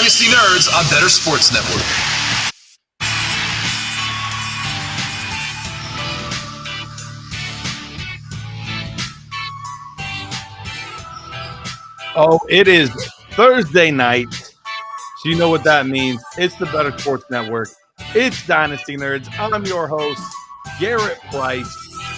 Dynasty Nerds on Better Sports Network. Oh, it is Thursday night, so you know what that means. It's the Better Sports Network. It's Dynasty Nerds. I'm your host, Garret Price,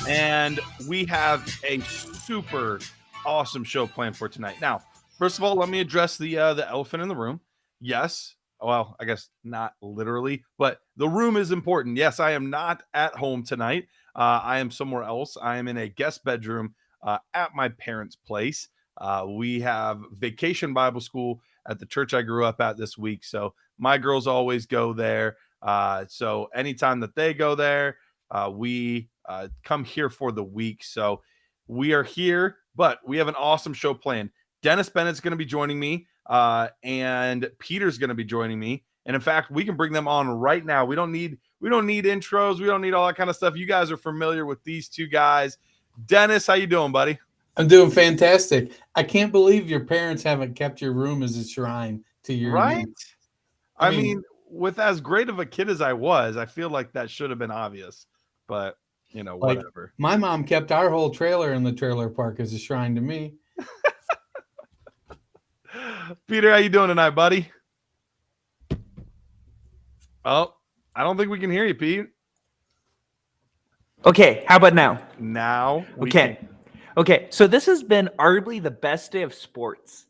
and we have a super awesome show planned for tonight. Now, first of all, let me address the elephant in the room. Yes, well, I guess not literally, but the room is important. Yes, I am not at home tonight. I am somewhere else. I am in a guest bedroom at my parents' place. We have vacation Bible school at the church I grew up at this week. So my girls always go there. So anytime that they go there, we come here for the week. So we are here, but we have an awesome show planned. Dennis Bennett's going to be joining me, and Peter's going to be joining me. And in fact, we can bring them on right now. We don't need intros. We don't need all that kind of stuff. You guys are familiar with these two guys. Dennis, how you doing, buddy? I'm doing fantastic. I can't believe your parents haven't kept your room as a shrine to your right. youth. I mean, with as great of a kid as I was, I feel like that should have been obvious. But whatever. My mom kept our whole trailer in the trailer park as a shrine to me. Peter, how you doing tonight, buddy? Oh, I don't think we can hear you, Pete. Okay, how about now? Now we Okay. can. Okay, so this has been arguably the best day of sports.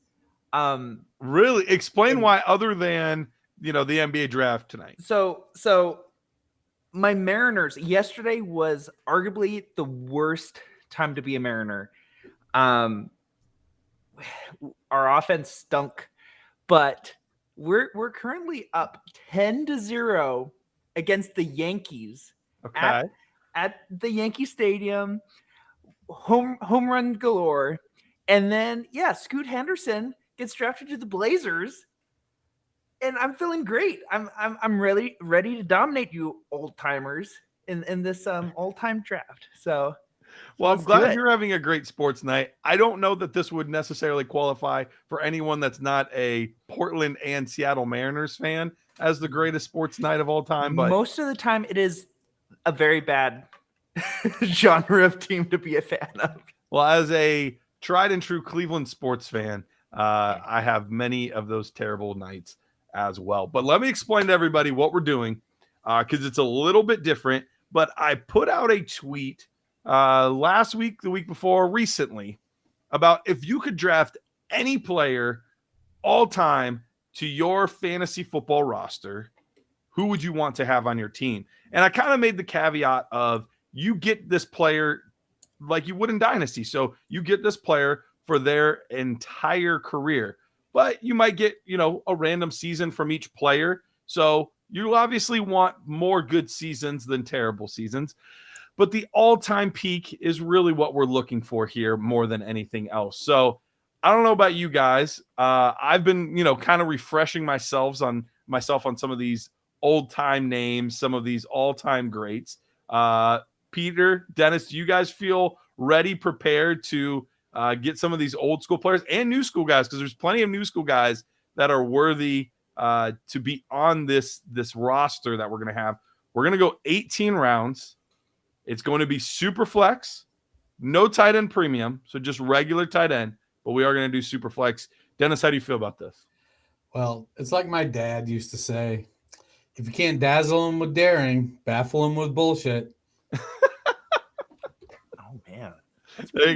Really? Explain why, other than the NBA draft tonight. So my Mariners, yesterday was arguably the worst time to be a Mariner. Our offense stunk, but we're currently up 10-0 against the Yankees. Okay. At the Yankee Stadium. Home run galore, and then Scoot Henderson gets drafted to the Blazers, and I'm feeling great. I'm ready to dominate you old timers in this all-time draft. So, well, I'm glad you're having a great sports night. I don't know that this would necessarily qualify for anyone that's not a Portland and Seattle Mariners fan as the greatest sports night of all time. But most of the time, it is a very bad genre of team to be a fan of. Well, as a tried and true Cleveland sports fan, I have many of those terrible nights as well. But let me explain to everybody what we're doing, because it's a little bit different. But I put out a tweet last week, the week before, recently, about if you could draft any player all time to your fantasy football roster, who would you want to have on your team? And I kind of made the caveat of, you get this player like you would in Dynasty. So you get this player for their entire career, but you might get, a random season from each player. So you obviously want more good seasons than terrible seasons, but the all-time peak is really what we're looking for here more than anything else. So I don't know about you guys. I've been, kind of refreshing myself on some of these old-time names, some of these all-time greats. Peter, Dennis, do you guys feel ready, prepared to get some of these old school players and new school guys? Because there's plenty of new school guys that are worthy to be on this roster that we're going to have. We're going to go 18 rounds. It's going to be super flex, no tight end premium, so just regular tight end, but we are going to do super flex. Dennis, how do you feel about this? Well, it's like my dad used to say, if you can't dazzle him with daring, baffle him with bullshit. Oh man,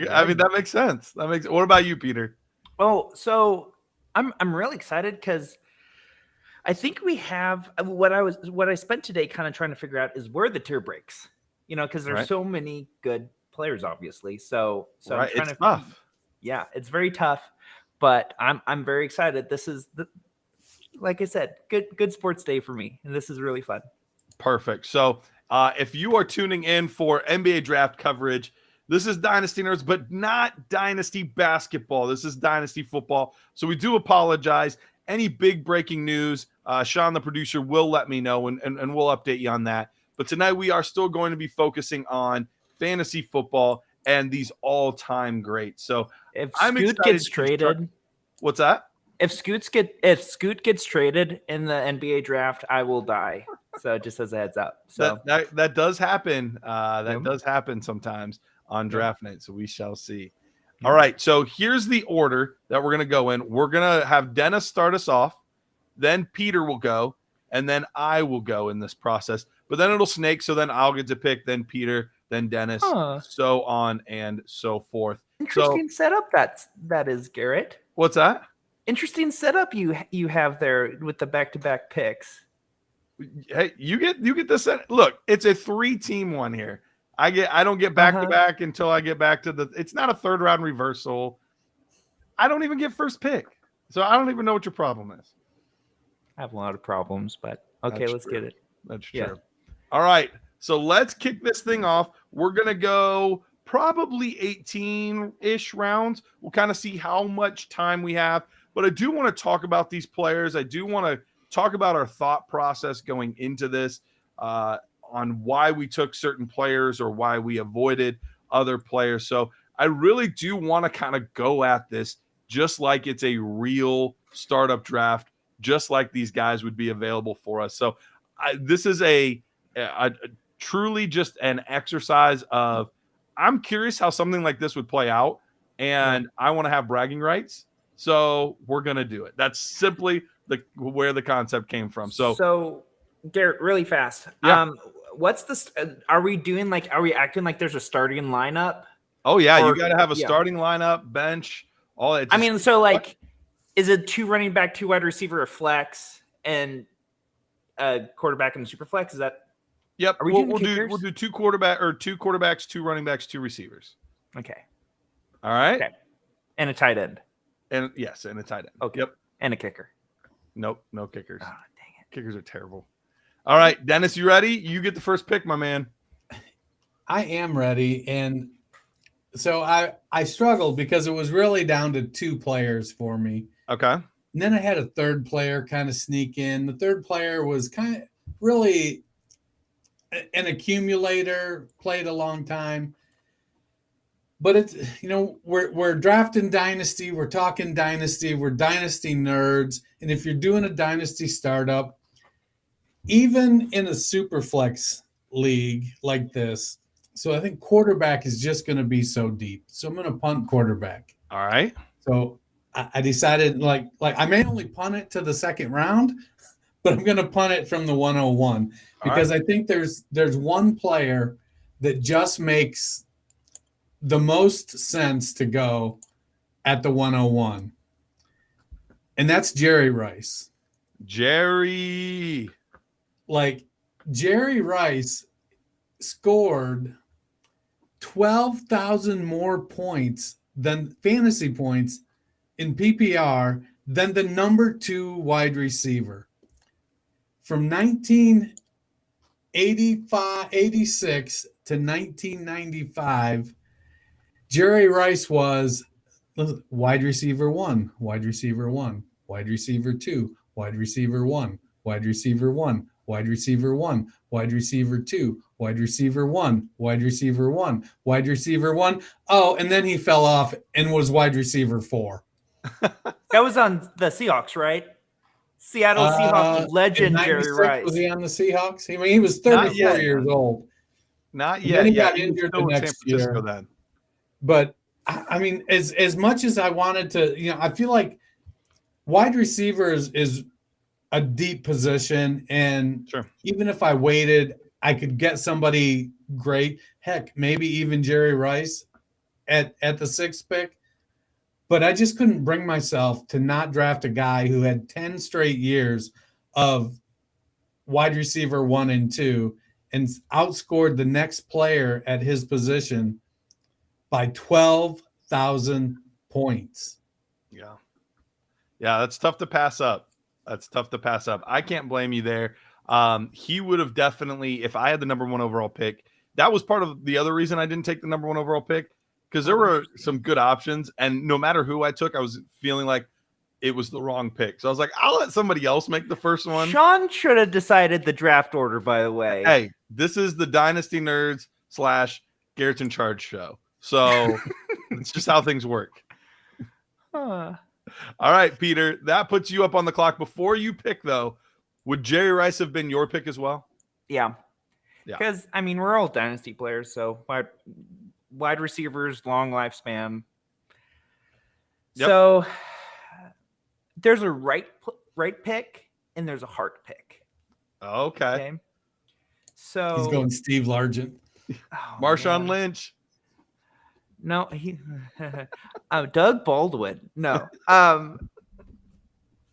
I mean, that makes sense. What about you, Peter? Oh, so I'm really excited because I think we have what I spent today kind of trying to figure out is where the tier breaks. Because there's so many good players, obviously. So right. I'm trying It's tough. Yeah, it's very tough, but I'm very excited. This is like I said, good sports day for me, and this is really fun. Perfect. So if you are tuning in for NBA draft coverage, this is Dynasty Nerds, but not Dynasty basketball. This is Dynasty football. So we do apologize. Any big breaking news, Sean, the producer, will let me know, and we'll update you on that. But tonight we are still going to be focusing on fantasy football and these all-time greats. So if I'm Scoot excited gets traded, what's that? If Scoot gets traded in the NBA draft, I will die. So just as a heads up. So that does happen. That Yep. does happen sometimes on draft night. So we shall see. Yep. All right. So here's the order that we're gonna go in. We're gonna have Dennis start us off, then Peter will go, and then I will go in this process. But then it'll snake. So then I'll get to pick, then Peter, then Dennis, so on and so forth. Interesting setup that is, Garrett. What's that? Interesting setup you have there with the back-to-back picks. Hey, you get this. Look, it's a 3-team one here. I don't get back-to-back until I get back to it's not a third round reversal. I don't even get first pick. So I don't even know what your problem is. I have a lot of problems, but okay, let's get it. That's true. All right. So let's kick this thing off. We're going to go probably 18-ish rounds. We'll kind of see how much time we have. But I do want to talk about these players. I do want to talk about our thought process going into this on why we took certain players or why we avoided other players. So I really do want to kind of go at this just like it's a real startup draft, just like these guys would be available for us. So this is a truly just an exercise of I'm curious how something like this would play out, and I want to have bragging rights. So we're going to do it. That's simply where the concept came from. So Garrett, really fast. Yeah. What's are we acting like there's a starting lineup? Oh yeah. You got to have a starting lineup, bench, all that. Is it 2 running back, 2 wide receiver, a flex, and a quarterback and a super flex? Is that? Yep. We'll do 2 quarterbacks, 2 running backs, 2 receivers. Okay. All right. Okay. And a tight end. And yes, and a tight end. Okay. Yep. And a kicker. Nope. No kickers. Oh, dang it. Kickers are terrible. All right, Dennis, you ready? You get the first pick, my man. I am ready. And so I struggled because it was really down to 2 players for me. Okay. And then I had a third player kind of sneak in. The third player was kind of really an accumulator, played a long time. But it's, we're drafting Dynasty. We're talking Dynasty. We're Dynasty nerds. And if you're doing a Dynasty startup, even in a super flex league like this, so I think quarterback is just going to be so deep. So I'm going to punt quarterback. All right. So I decided like I may only punt it to the second round, but I'm going to punt it from the 101 because I think there's one player that just makes the most sense to go at the 101. And that's Jerry Rice. Jerry Rice scored 12,000 more points than fantasy points in PPR than the number 2 wide receiver. From 1986 to 1995, Jerry Rice was wide receiver 1, wide receiver 1, wide receiver 2, wide receiver 1, wide receiver 1, wide receiver 1, wide receiver 2, wide receiver 1, wide receiver 1, wide receiver 1. Oh, and then he fell off and was wide receiver 4. That was on the Seahawks, right? Seattle Seahawks legend Jerry Rice. Was he on the Seahawks? I mean, he was 34 years old. Not yet. Then he got injured the next year. Then. But I mean, as much as I wanted to, I feel like wide receivers is a deep position, and even if I waited, I could get somebody great. Heck, maybe even Jerry Rice at the 6th pick. But I just couldn't bring myself to not draft a guy who had 10 straight years of wide receiver 1 and 2 and outscored the next player at his position by 12,000 points. Yeah, that's tough to pass up. I can't blame you there. He would have definitely, if I had the number 1 overall pick, that was part of the other reason I didn't take the number 1 overall pick, because there were some good options, and no matter who I took, I was feeling like it was the wrong pick. So I was like, I'll let somebody else make the first one. Sean should have decided the draft order, by the way. Hey, this is the Dynasty Nerds / Garrett's in Charge show. So it's just how things work. Huh. All right, Peter, that puts you up on the clock. Before you pick, though, would Jerry Rice have been your pick as well? Yeah. Yeah. Because, I mean, we're all Dynasty players, so wide receivers, long lifespan. Yep. So there's a right pick and there's a heart pick. Okay. So he's going Steve Largent. Marshawn Lynch. No, Doug Baldwin. No.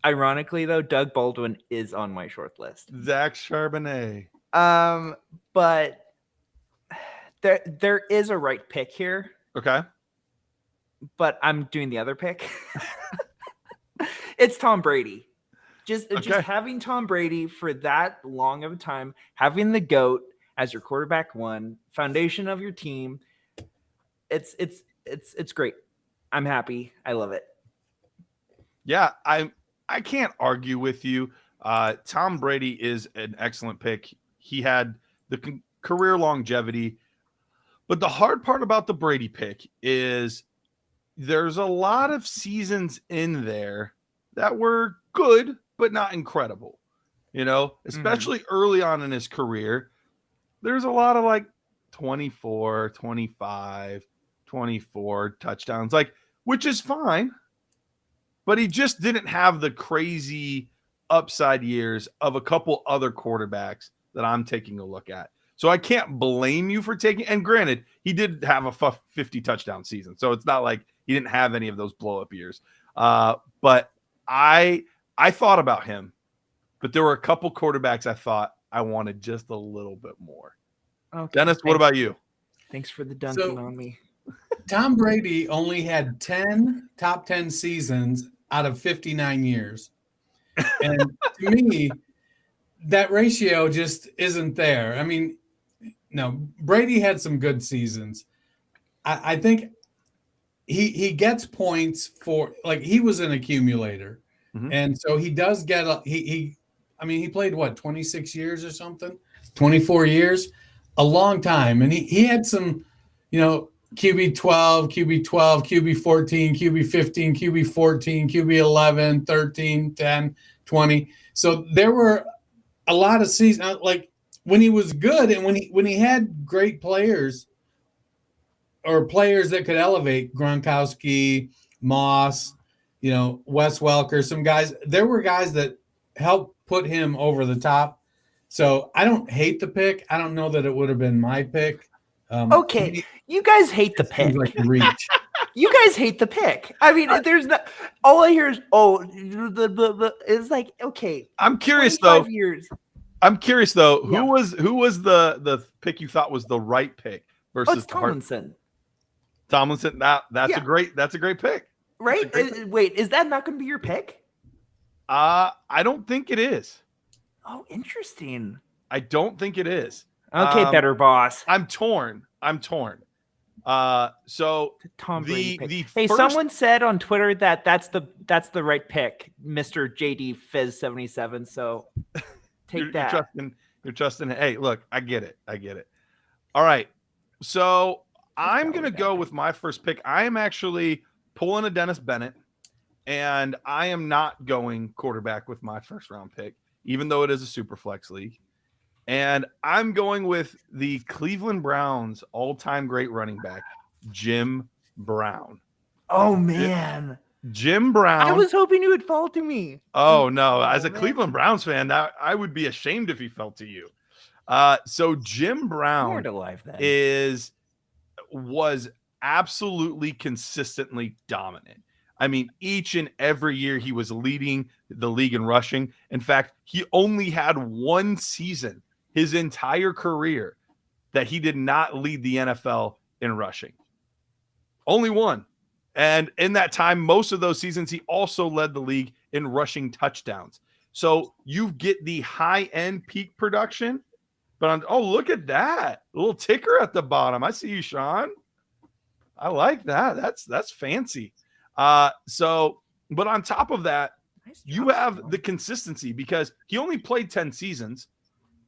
Ironically, though, Doug Baldwin is on my short list. Zach Charbonnet. But there is a right pick here. Okay. But I'm doing the other pick. It's Tom Brady. Just having Tom Brady for that long of a time, having the GOAT as your quarterback one, foundation of your team. It's great. I'm happy. I love it. Yeah, I can't argue with you. Tom Brady is an excellent pick. He had the career longevity. But the hard part about the Brady pick is there's a lot of seasons in there that were good, but not incredible. Especially early on in his career, there's a lot of like 24, 25, 24 touchdowns, which is fine. But he just didn't have the crazy upside years of a couple other quarterbacks that I'm taking a look at. So I can't blame you for taking, and granted, he did have a 50 touchdown season. So it's not like he didn't have any of those blow up years. But I thought about him, but there were a couple quarterbacks I thought I wanted just a little bit more. Okay. Dennis, what about you? Thanks for the dunking on me. Tom Brady only had 10 top 10 seasons out of 59 years. And to me, that ratio just isn't there. I mean, no, Brady had some good seasons. I think he gets points for, like, he was an accumulator. Mm-hmm. And so he does get he played what, 26 years or something, 24 years, a long time. And he had some, QB 12, QB 12, QB 14, QB 15, QB 14, QB 11, 13, 10, 20. So there were a lot of seasons, like when he was good and when he had great players or players that could elevate, Gronkowski, Moss, Wes Welker, some guys. There were guys that helped put him over the top. So I don't hate the pick. I don't know that it would have been my pick. Okay, you guys hate the pick. Like reach. You guys hate the pick. I mean, there's not. All I hear is, it's like, okay. I'm curious though. Years. I'm curious though. Who was the pick you thought was the right pick versus Tomlinson? Tomlinson. That's a great pick. Right? Wait, is that not going to be your pick? I don't think it is. Oh, interesting. I don't think it is. Okay, better boss. I'm torn. So Tom Brady someone said on Twitter that that's the right pick, Mr. JD Fizz 77. So take that. You're trusting. Hey, look, I get it. All right. So I'm gonna go with my first pick. I am actually pulling a Dennis Bennett, and I am not going quarterback with my first round pick, even though it is a super flex league. And I'm going with the Cleveland Browns all-time great running back, Jim Brown. Oh, man. Jim Brown. I was hoping you would fall to me. Oh, no. As a Cleveland Browns fan, I would be ashamed if he fell to you. So Jim Brown was absolutely consistently dominant. I mean, each and every year he was leading the league in rushing. In fact, he only had one season his entire career that he did not lead the NFL in rushing. Only one. And in that time, most of those seasons, he also led the league in rushing touchdowns. So you get the high-end peak production. But look at that. A little ticker at the bottom. I see you, Sean. I like that. That's fancy. But on top of that, you have the consistency because he only played 10 seasons,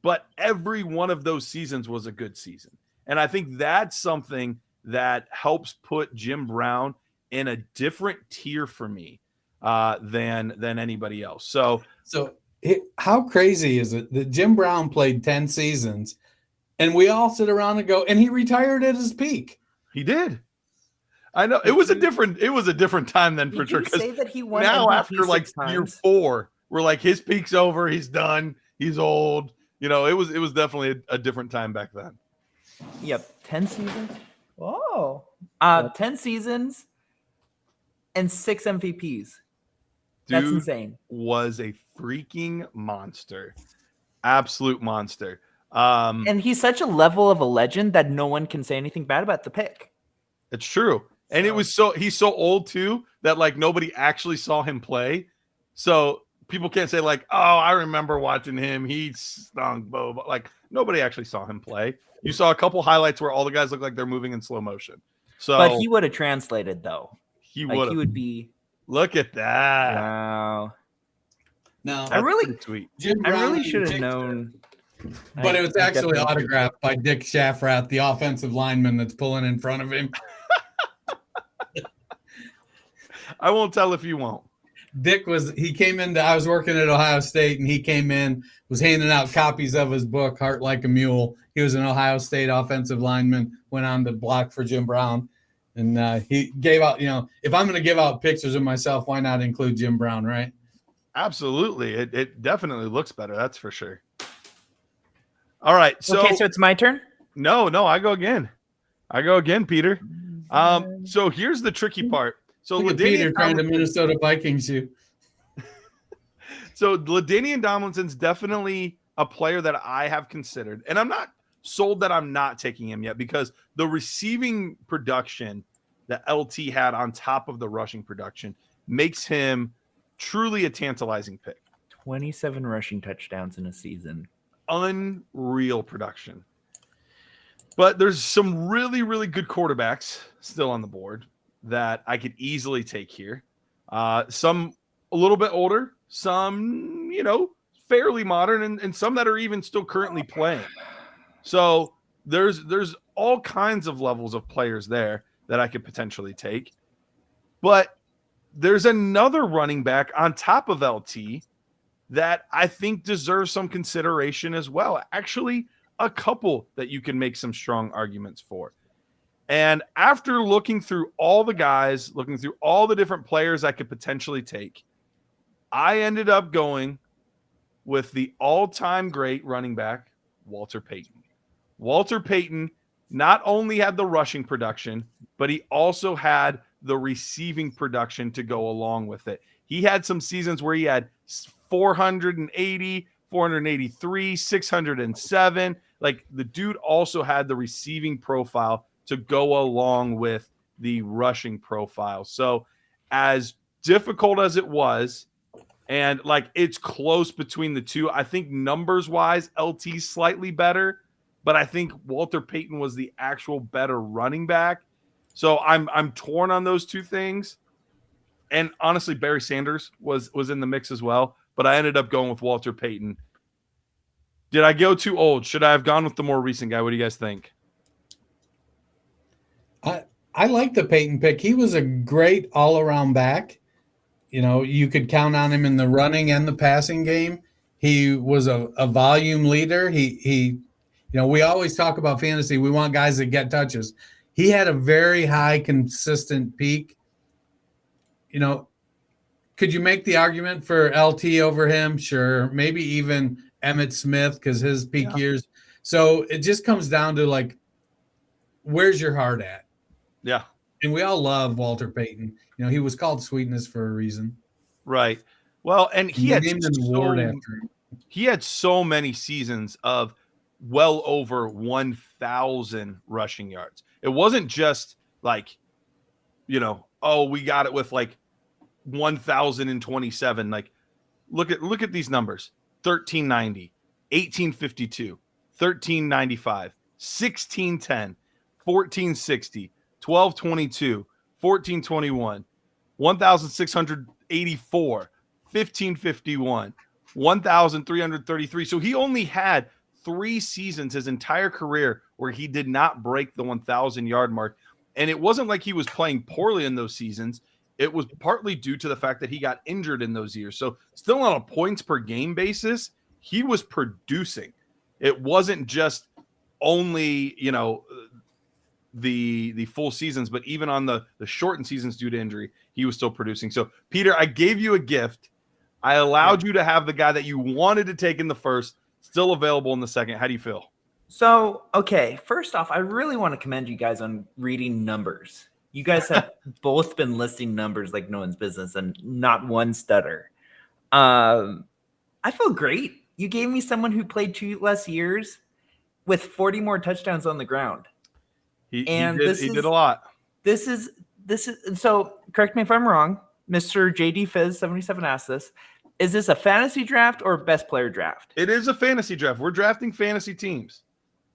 but every one of those seasons was a good season. And I think that's something that helps put Jim Brown in a different tier for me. than anybody else. So how crazy is it that Jim Brown played 10 seasons and we all sit around and go, and he retired at his peak? He did. I know it was a different time then for sure. Say that he won now MVP after like year 4, we're like his peak's over, he's done, he's old. You know, it was definitely a different time back then. Yep, 10 seasons. Oh, 10 seasons and 6 MVPs. That's Dude insane. Was a freaking monster, absolute monster. And he's such a level of a legend that no one can say anything bad about the pick. It's true. And it was he's so old too that like nobody actually saw him play. So people can't say like, oh, I remember watching him. He stunk, Bo. Like nobody actually saw him play. You saw a couple highlights where all the guys look like they're moving in slow motion. So, but he would have translated though. He would be. Look at that. Wow. No, I really should have known. But it was actually autographed by Dick Shafrath, the offensive lineman that's pulling in front of him. I won't tell if you won't. He came into, I was working at Ohio State, and he came in, was handing out copies of his book, Heart Like a Mule. He was an Ohio State offensive lineman, went on to block for Jim Brown. And he gave out, if I'm going to give out pictures of myself, why not include Jim Brown, right? Absolutely. It definitely looks better. That's for sure. All right. So it's my turn? No, I go again. Peter. So here's the tricky part. So Peter trying to Minnesota Vikings you. So LaDainian Tomlinson's definitely a player that I have considered, and I'm not sold that I'm not taking him yet because the receiving production that LT had on top of the rushing production makes him truly a tantalizing pick. 27 rushing touchdowns in a season. Unreal production. But there's some really, really good quarterbacks still on the board that I could easily take here. Some a little bit older, some, fairly modern, and some that are even still currently playing. So there's all kinds of levels of players there that I could potentially take. But there's another running back on top of LT that I think deserves some consideration as well. Actually, a couple that you can make some strong arguments for. And after looking through all the guys, looking through all the different players I could potentially take, I ended up going with the all-time great running back, Walter Payton. Walter Payton not only had the rushing production, but he also had the receiving production to go along with it. He had some seasons where he had 480, 483, 607. Like the dude also had the receiving profile to go along with the rushing profile. So as difficult as it was, and like it's close between the two, I think numbers wise, LT's slightly better, but I think Walter Payton was the actual better running back. So I'm torn on those two things. And honestly, Barry Sanders was in the mix as well, but I ended up going with Walter Payton. Did I go too old? Should I have gone with the more recent guy? What do you guys think? I like the Payton pick. He was a great all-around back. You could count on him in the running and the passing game. He was a volume leader. He we always talk about fantasy. We want guys that get touches. He had a very high, consistent peak. Could you make the argument for LT over him? Sure. Maybe even Emmitt Smith because his peak years. So it just comes down to like, where's your heart at? Yeah. And we all love Walter Payton. He was called Sweetness for a reason. Right. Well, and he had so many seasons of well over 1,000 rushing yards. It wasn't just like, we got it with like 1,027. Like, look at these numbers: 1,390, 1,852, 1,395, 1,610, 1,460, 1,222, 1,421, 1,684, 1,551, 1,333. So he only had 3 seasons his entire career where he did not break the 1,000-yard mark. And it wasn't like he was playing poorly in those seasons. it was partly due to the fact that he got injured in those years. So still on a points per game basis, he was producing. It wasn't just only, the full seasons, but even on the shortened seasons due to injury, he was still producing. So Peter, I gave you a gift. I allowed you to have the guy that you wanted to take in the first, still available in the second. How do you feel? So, okay, first off, I really want to commend you guys on reading numbers. You guys have both been listing numbers like no one's business and not one stutter. I feel great. You gave me someone who played 2 less years with 40 more touchdowns on the ground. He did a lot. This is so correct me if I'm wrong. Mr. JD Fizz 77 asked this. Is this a fantasy draft or best player draft? It is a fantasy draft. We're drafting fantasy teams.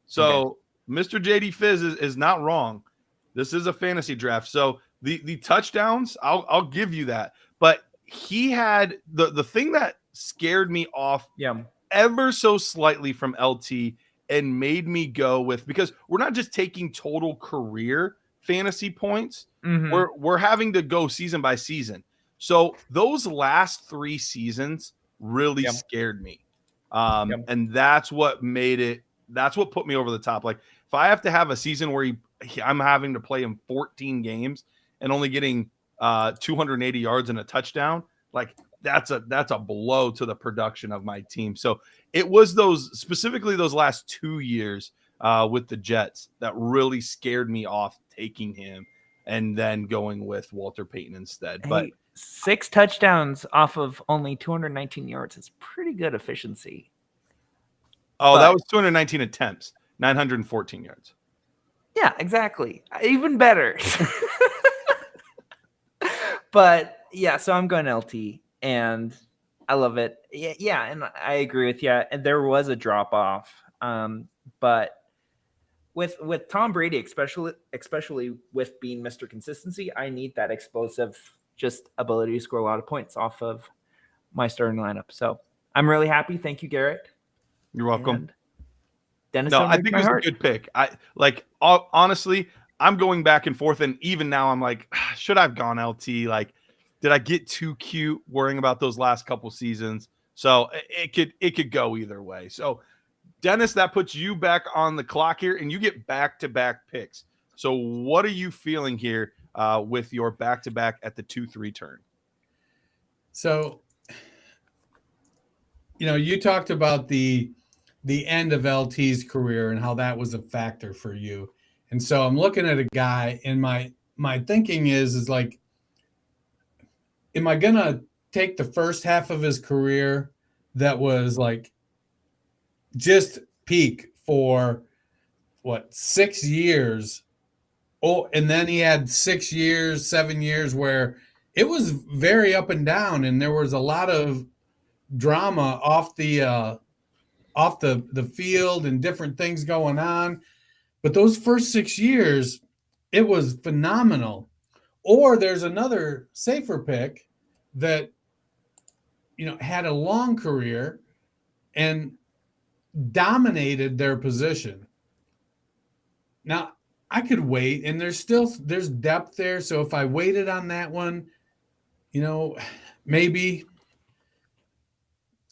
So Mr. JD Fizz is not wrong. This is a fantasy draft. So the touchdowns, I'll give you that. But he had the thing that scared me off ever so slightly from LT and made me go with, because we're not just taking total career fantasy points. Mm-hmm. We're having to go season by season. So those last 3 seasons really scared me. And that's what made it. That's what put me over the top. Like if I have to have a season where I'm having to play him 14 games and only getting 280 yards and a touchdown, like that's a blow to the production of my team. So it was specifically those last 2 years with the Jets that really scared me off taking him and then going with Walter Payton instead. Hey, but 6 touchdowns off of only 219 yards is pretty good efficiency. Oh, that was 219 attempts, 914 yards. Yeah, exactly. Even better. But yeah, so I'm going LT and I love it. Yeah, and I agree with you. And there was a drop off. But with Tom Brady, especially with being Mr. Consistency, I need that explosive just ability to score a lot of points off of my starting lineup. So I'm really happy. Thank you, Garrett. You're welcome. And Dennis, no, I think it was a good pick. Honestly, I'm going back and forth, and even now I'm like, should I have gone LT? Like, did I get too cute worrying about those last couple seasons? So it could go either way. So Dennis, that puts you back on the clock here, and you get back-to-back picks. So what are you feeling here with your back-to-back at the 2-3 turn? So, you talked about the end of LT's career and how that was a factor for you. And so I'm looking at a guy, and my thinking is like, am I going to take the first half of his career that was like just peak for 6 years? Oh, and then he had 6 years, 7 years where it was very up and down, and there was a lot of drama off the field and different things going on. But those first 6 years, it was phenomenal. Or there's another safer pick that had a long career and dominated their position. Now, I could wait, and there's depth there. So if I waited on that one, maybe.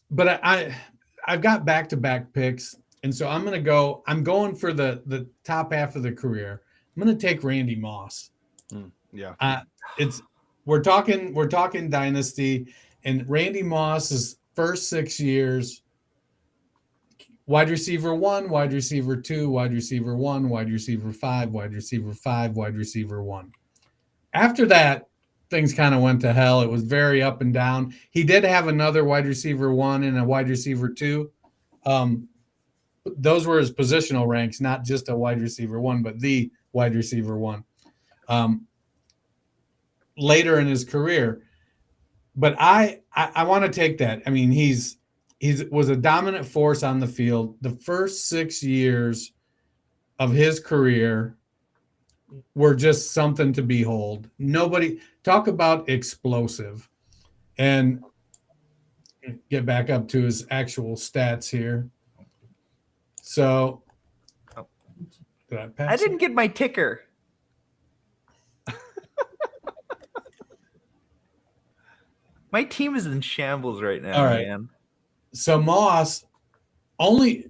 But I've got back-to-back picks, and so I'm going for the top half of the career. I'm going to take Randy Moss. We're talking Dynasty, and Randy Moss's first 6 years, wide receiver 1, wide receiver 2, wide receiver 1, wide receiver 5, wide receiver 5, wide receiver 1. After that, things kind of went to hell. It was very up and down. He did have another wide receiver 1 and a wide receiver 2. Those were his positional ranks, not just a wide receiver 1, but the wide receiver 1. Later in his career. But I want to take that. I mean, he was a dominant force on the field. The first 6 years of his career were just something to behold. Nobody talk about explosive. And get back up to his actual stats here. So I didn't get my ticker. My team is in shambles right now, All right. man. So Moss only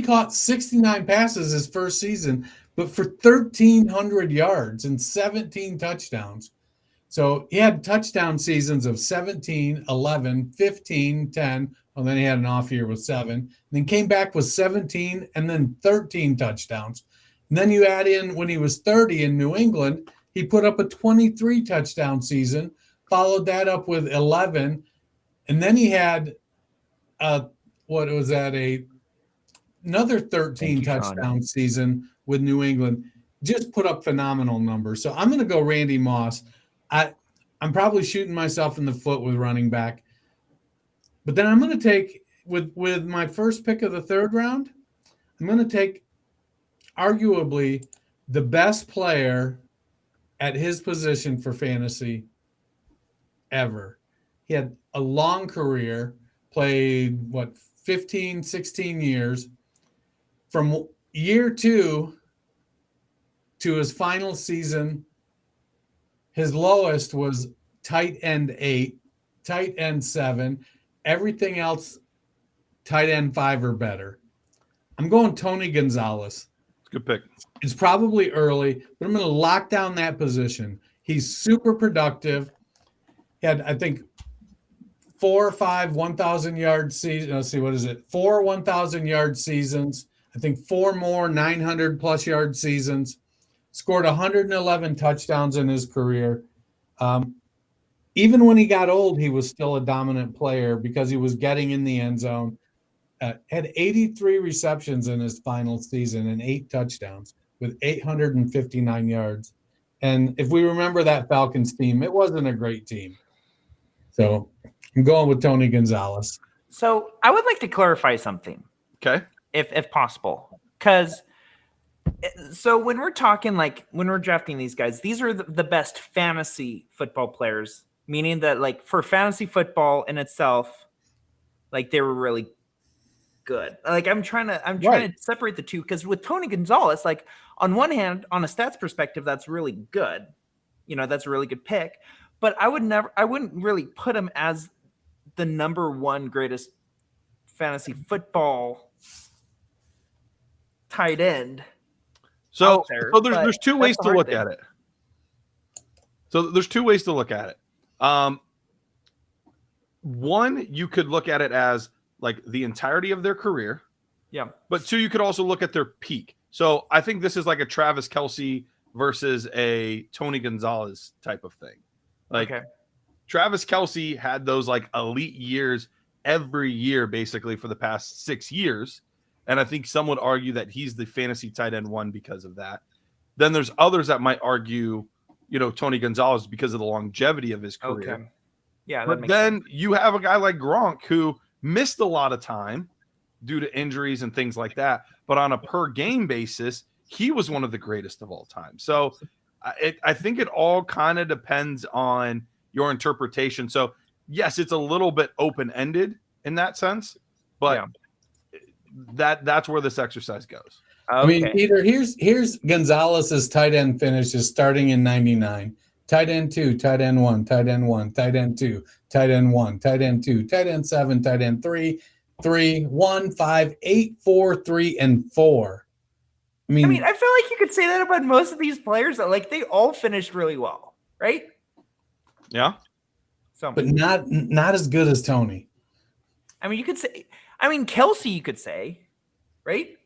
caught 69 passes his first season, but for 1,300 yards and 17 touchdowns. So he had touchdown seasons of 17, 11, 15, 10. Well, then he had an off year with 7. And then came back with 17 and then 13 touchdowns. And then you add in when he was 30 in New England, he put up a 23 touchdown season, followed that up with 11. And then he had another 13 touchdown season with New England. Just put up phenomenal numbers. So I'm going to go Randy Moss. I'm probably shooting myself in the foot with running back. But then I'm going to take, with my first pick of the third round, I'm going to take arguably the best player at his position for fantasy ever. He had a long career, played, 15, 16 years. From year 2 to his final season, his lowest was tight end 8, tight end 7. Everything else, tight end 5 or better. I'm going Tony Gonzalez. Good pick. It's probably early, but I'm going to lock down that position. He's super productive. He had, I think, 4 or 5 1,000-yard seasons. Let's see, what is it? 4 1,000-yard seasons. I think 4 more 900-plus yard seasons. Scored 111 touchdowns in his career. Even when he got old, he was still a dominant player because he was getting in the end zone. Had 83 receptions in his final season and 8 touchdowns with 859 yards. And if we remember that Falcons team, it wasn't a great team. So I'm going with Tony Gonzalez. So I would like to clarify something. Okay. If possible. Because so when we're talking, like when we're drafting these guys, these are the best fantasy football players, meaning that like for fantasy football in itself, like they were really good. Like I'm trying to separate the two, because with Tony Gonzalez, like on one hand, on a stats perspective, that's really good. That's a really good pick. But I wouldn't really put him as the number 1 greatest fantasy football tight end. So there's 2 ways to look at it. So there's 2 ways to look at it. One, you could look at it as like the entirety of their career. Yeah. But 2, you could also look at their peak. So I think this is like a Travis Kelce versus a Tony Gonzalez type of thing. Like Travis Kelce had those like elite years every year, basically for the past 6 years. And I think some would argue that he's the fantasy tight end 1 because of that. Then there's others that might argue, Tony Gonzalez because of the longevity of his career. Okay. Yeah. But then you have a guy like Gronk who missed a lot of time due to injuries and things like that. But on a per game basis, he was one of the greatest of all time. So I think it all kind of depends on your interpretation. So yes, it's a little bit open-ended in that sense, but that's where this exercise goes. Okay. I mean, Peter, here's Gonzalez's tight end finishes starting in 99. Tight end 2, tight end 1, tight end 1, tight end 2, tight end 1, tight end 2, tight end 7, tight end 3, 1, 5, 8, 4, 3, and 4. I mean, I feel like you could say that about most of these players, that like they all finished really well, right? Yeah. So, but not as good as Tony. I mean, you could say. I mean, Kelce, you could say, right?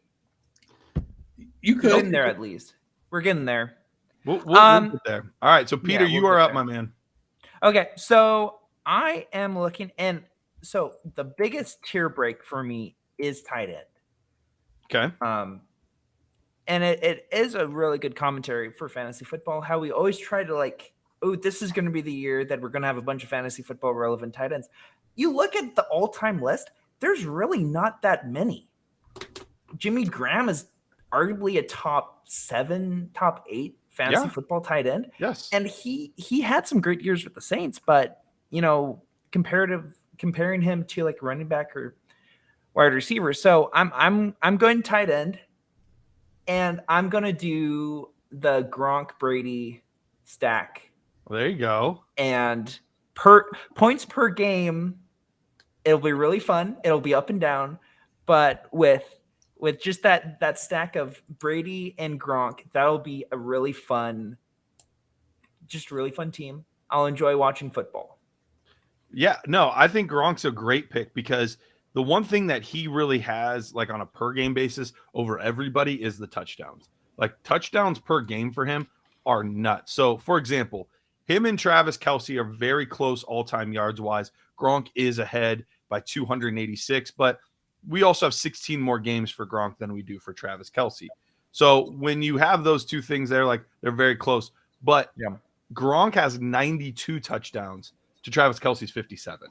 You could. We're getting there at least. We're getting there. We'll get there. All right. So, Peter, you are up, my man. Okay. So, I am looking. And so, the biggest tier break for me is tight end. Okay. And it is a really good commentary for fantasy football, how we always try to like, oh, this is going to be the year that we're going to have a bunch of fantasy football relevant tight ends. You look at the all-time list, there's really not that many. Jimmy Graham is arguably a top 7, top 8 fantasy football tight end. Yes. And he had some great years with the Saints, but comparing him to like running back or wide receiver. So I'm going tight end, and I'm going to do the Gronk Brady stack. Well, there you go. And points per game. It'll be really fun. It'll be up and down, but with just that stack of Brady and Gronk, that'll be a really fun team. I'll enjoy watching football. Yeah, no, I think Gronk's a great pick because the one thing that he really has, like on a per game basis over everybody, is the touchdowns. Like touchdowns per game for him are nuts. So, for example, him and Travis Kelce are very close all-time yards wise. Gronk is ahead by 286, but we also have 16 more games for Gronk than we do for Travis Kelce. So when you have those two things there, like they're very close. But Gronk has 92 touchdowns to Travis Kelce's 57.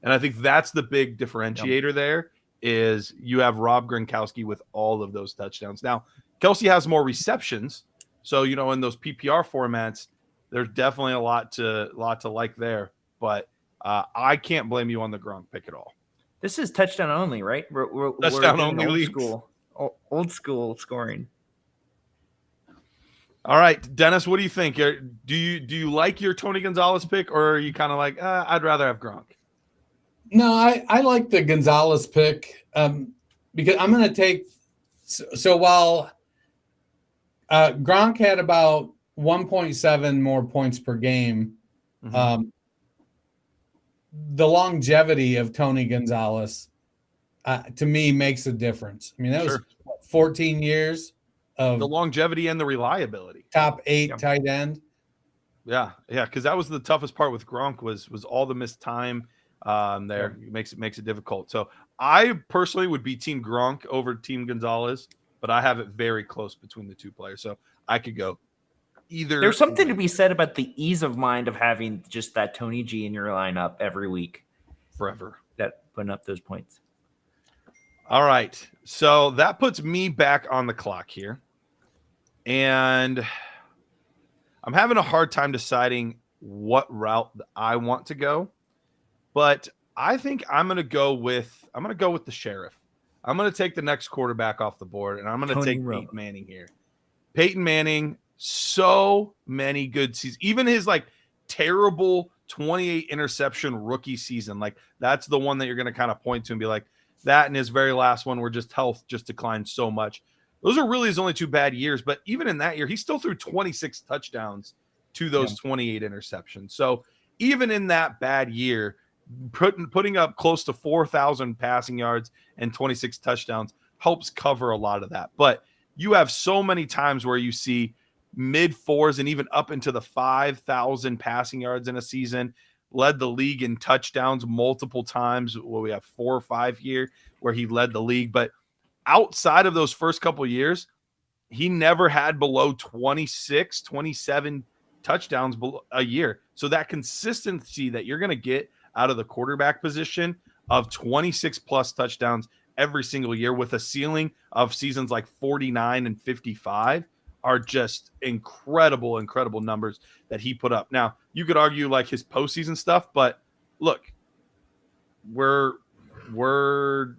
And I think that's the big differentiator there is you have Rob Gronkowski with all of those touchdowns. Now, Kelce has more receptions. So, you know, in those PPR formats, there's definitely a lot to like there. But I can't blame you on the Gronk pick at all. This is touchdown only, right? We're touchdown only league. Old school scoring. All right, Dennis, what do you think? Do you like your Tony Gonzalez pick, or are you kind of like, I'd rather have Gronk? No, I like the Gonzalez pick because I'm going to take – so while Gronk had about 1.7 more points per game, the longevity of Tony Gonzalez, to me, makes a difference. I mean, that was 14 years of the longevity and the reliability. Top 8 tight end. Yeah, because that was the toughest part with Gronk was all the missed time there. It makes it difficult. So I personally would be Team Gronk over Team Gonzalez, but I have it very close between the two players. So I could go either. There's something to be said about the ease of mind of having just that Tony G in your lineup every week. Forever. That putting up those points. All right. So that puts me back on the clock here. And I'm having a hard time deciding what route I want to go. But I think I'm going to go with the Sheriff. I'm going to take the next quarterback off the board, and I'm going to take Peyton Manning here. Peyton Manning, so many good seasons. Even his like terrible 28 interception rookie season, like that's the one that you're going to kind of point to and be like, that and his very last one where just health just declined so much. Those are really his only 2 bad years. But even in that year, he still threw 26 touchdowns to those 28 interceptions. So even in that bad year, putting up close to 4,000 passing yards and 26 touchdowns helps cover a lot of that. But you have so many times where you see mid fours and even up into the 5,000 passing yards in a season, led the league in touchdowns multiple times. Well, we have 4 or 5 here where he led the league. But outside of those first couple of years, he never had below 26, 27 touchdowns a year. So that consistency that you're going to get out of the quarterback position of 26 plus touchdowns every single year with a ceiling of seasons like 49 and 55 are just incredible numbers that he put up. Now, you could argue like his postseason stuff, but look, we're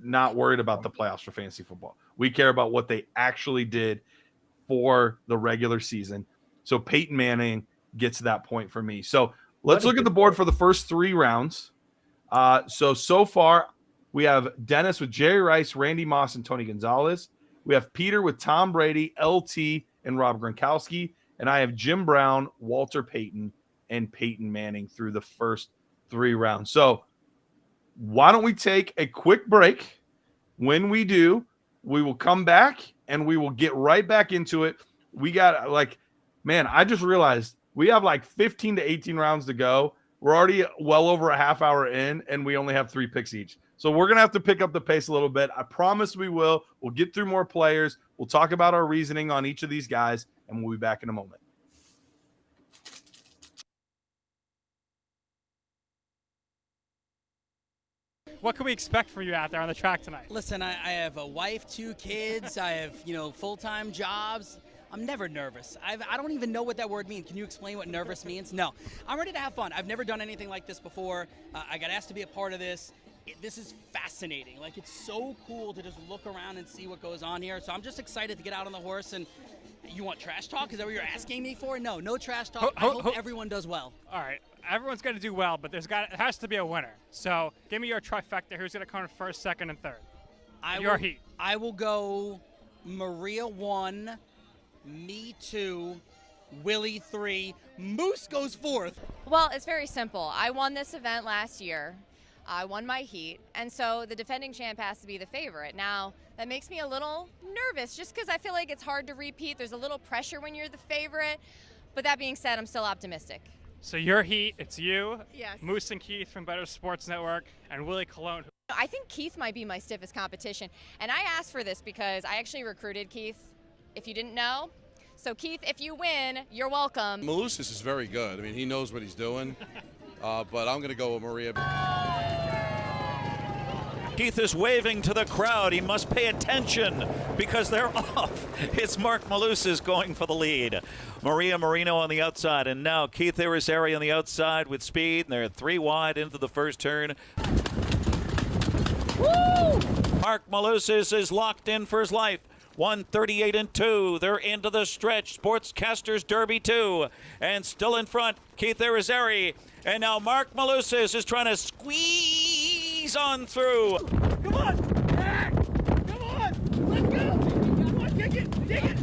not worried about the playoffs for fantasy football. We care about what they actually did for the regular season. So Peyton Manning gets that point for me. So let's look at the board for the first 3 rounds. So far, we have Dennis with Jerry Rice, Randy Moss, and Tony Gonzalez. We have Peter with Tom Brady, LT, and Rob Gronkowski. And I have Jim Brown, Walter Payton, and Peyton Manning through the first 3 rounds. So why don't we take a quick break? When we do, we will come back and we will get right back into it. We got I just realized we have like 15 to 18 rounds to go. We're already well over a half hour in, and we only have 3 picks each. So we're going to have to pick up the pace a little bit. I promise we will. We'll get through more players. We'll talk about our reasoning on each of these guys, and we'll be back in a moment. What can we expect from you out there on the track tonight? Listen, I have a wife, 2 kids. I have, full-time jobs. I'm never nervous. I don't even know what that word means. Can you explain what nervous means? No. I'm ready to have fun. I've never done anything like this before. I got asked to be a part of this. this is fascinating. Like, it's so cool to just look around and see what goes on here. So I'm just excited to get out on the horse. And you want trash talk? Is that what you're asking me for? No trash talk. I hope everyone does well. All right, everyone's going to do well, but it has to be a winner. So give me your trifecta. Who's going to come in first, second, and third? Your heat. I will go Maria 1, me 2, Willie 3, Moose goes 4th. Well, it's very simple. I won this event last year. I won my heat, and so the defending champ has to be the favorite. Now, that makes me a little nervous just because I feel like it's hard to repeat. There's a little pressure when you're the favorite, but that being said, I'm still optimistic. So your heat, it's you, yes. Moose and Keith from Better Sports Network, and Willie Colon. I think Keith might be my stiffest competition, and I asked for this because I actually recruited Keith, if you didn't know. So Keith, if you win, you're welcome. Malusis is very good. I mean, he knows what he's doing, but I'm going to go with Maria. Keith is waving to the crowd. He must pay attention because they're off. It's Mark Malusis going for the lead. Maria Marino on the outside, and now Keith Irizarry on the outside with speed, and they're 3 wide into the first turn. Woo! Mark Malusis is locked in for his life. 138 and 2. They're into the stretch. Sportscaster's Derby 2. And still in front, Keith Irizarry. And now Mark Malusis is trying to squeeze on through. Come on! Yeah! Come on! Let's go! Come on, dig it! Yeah!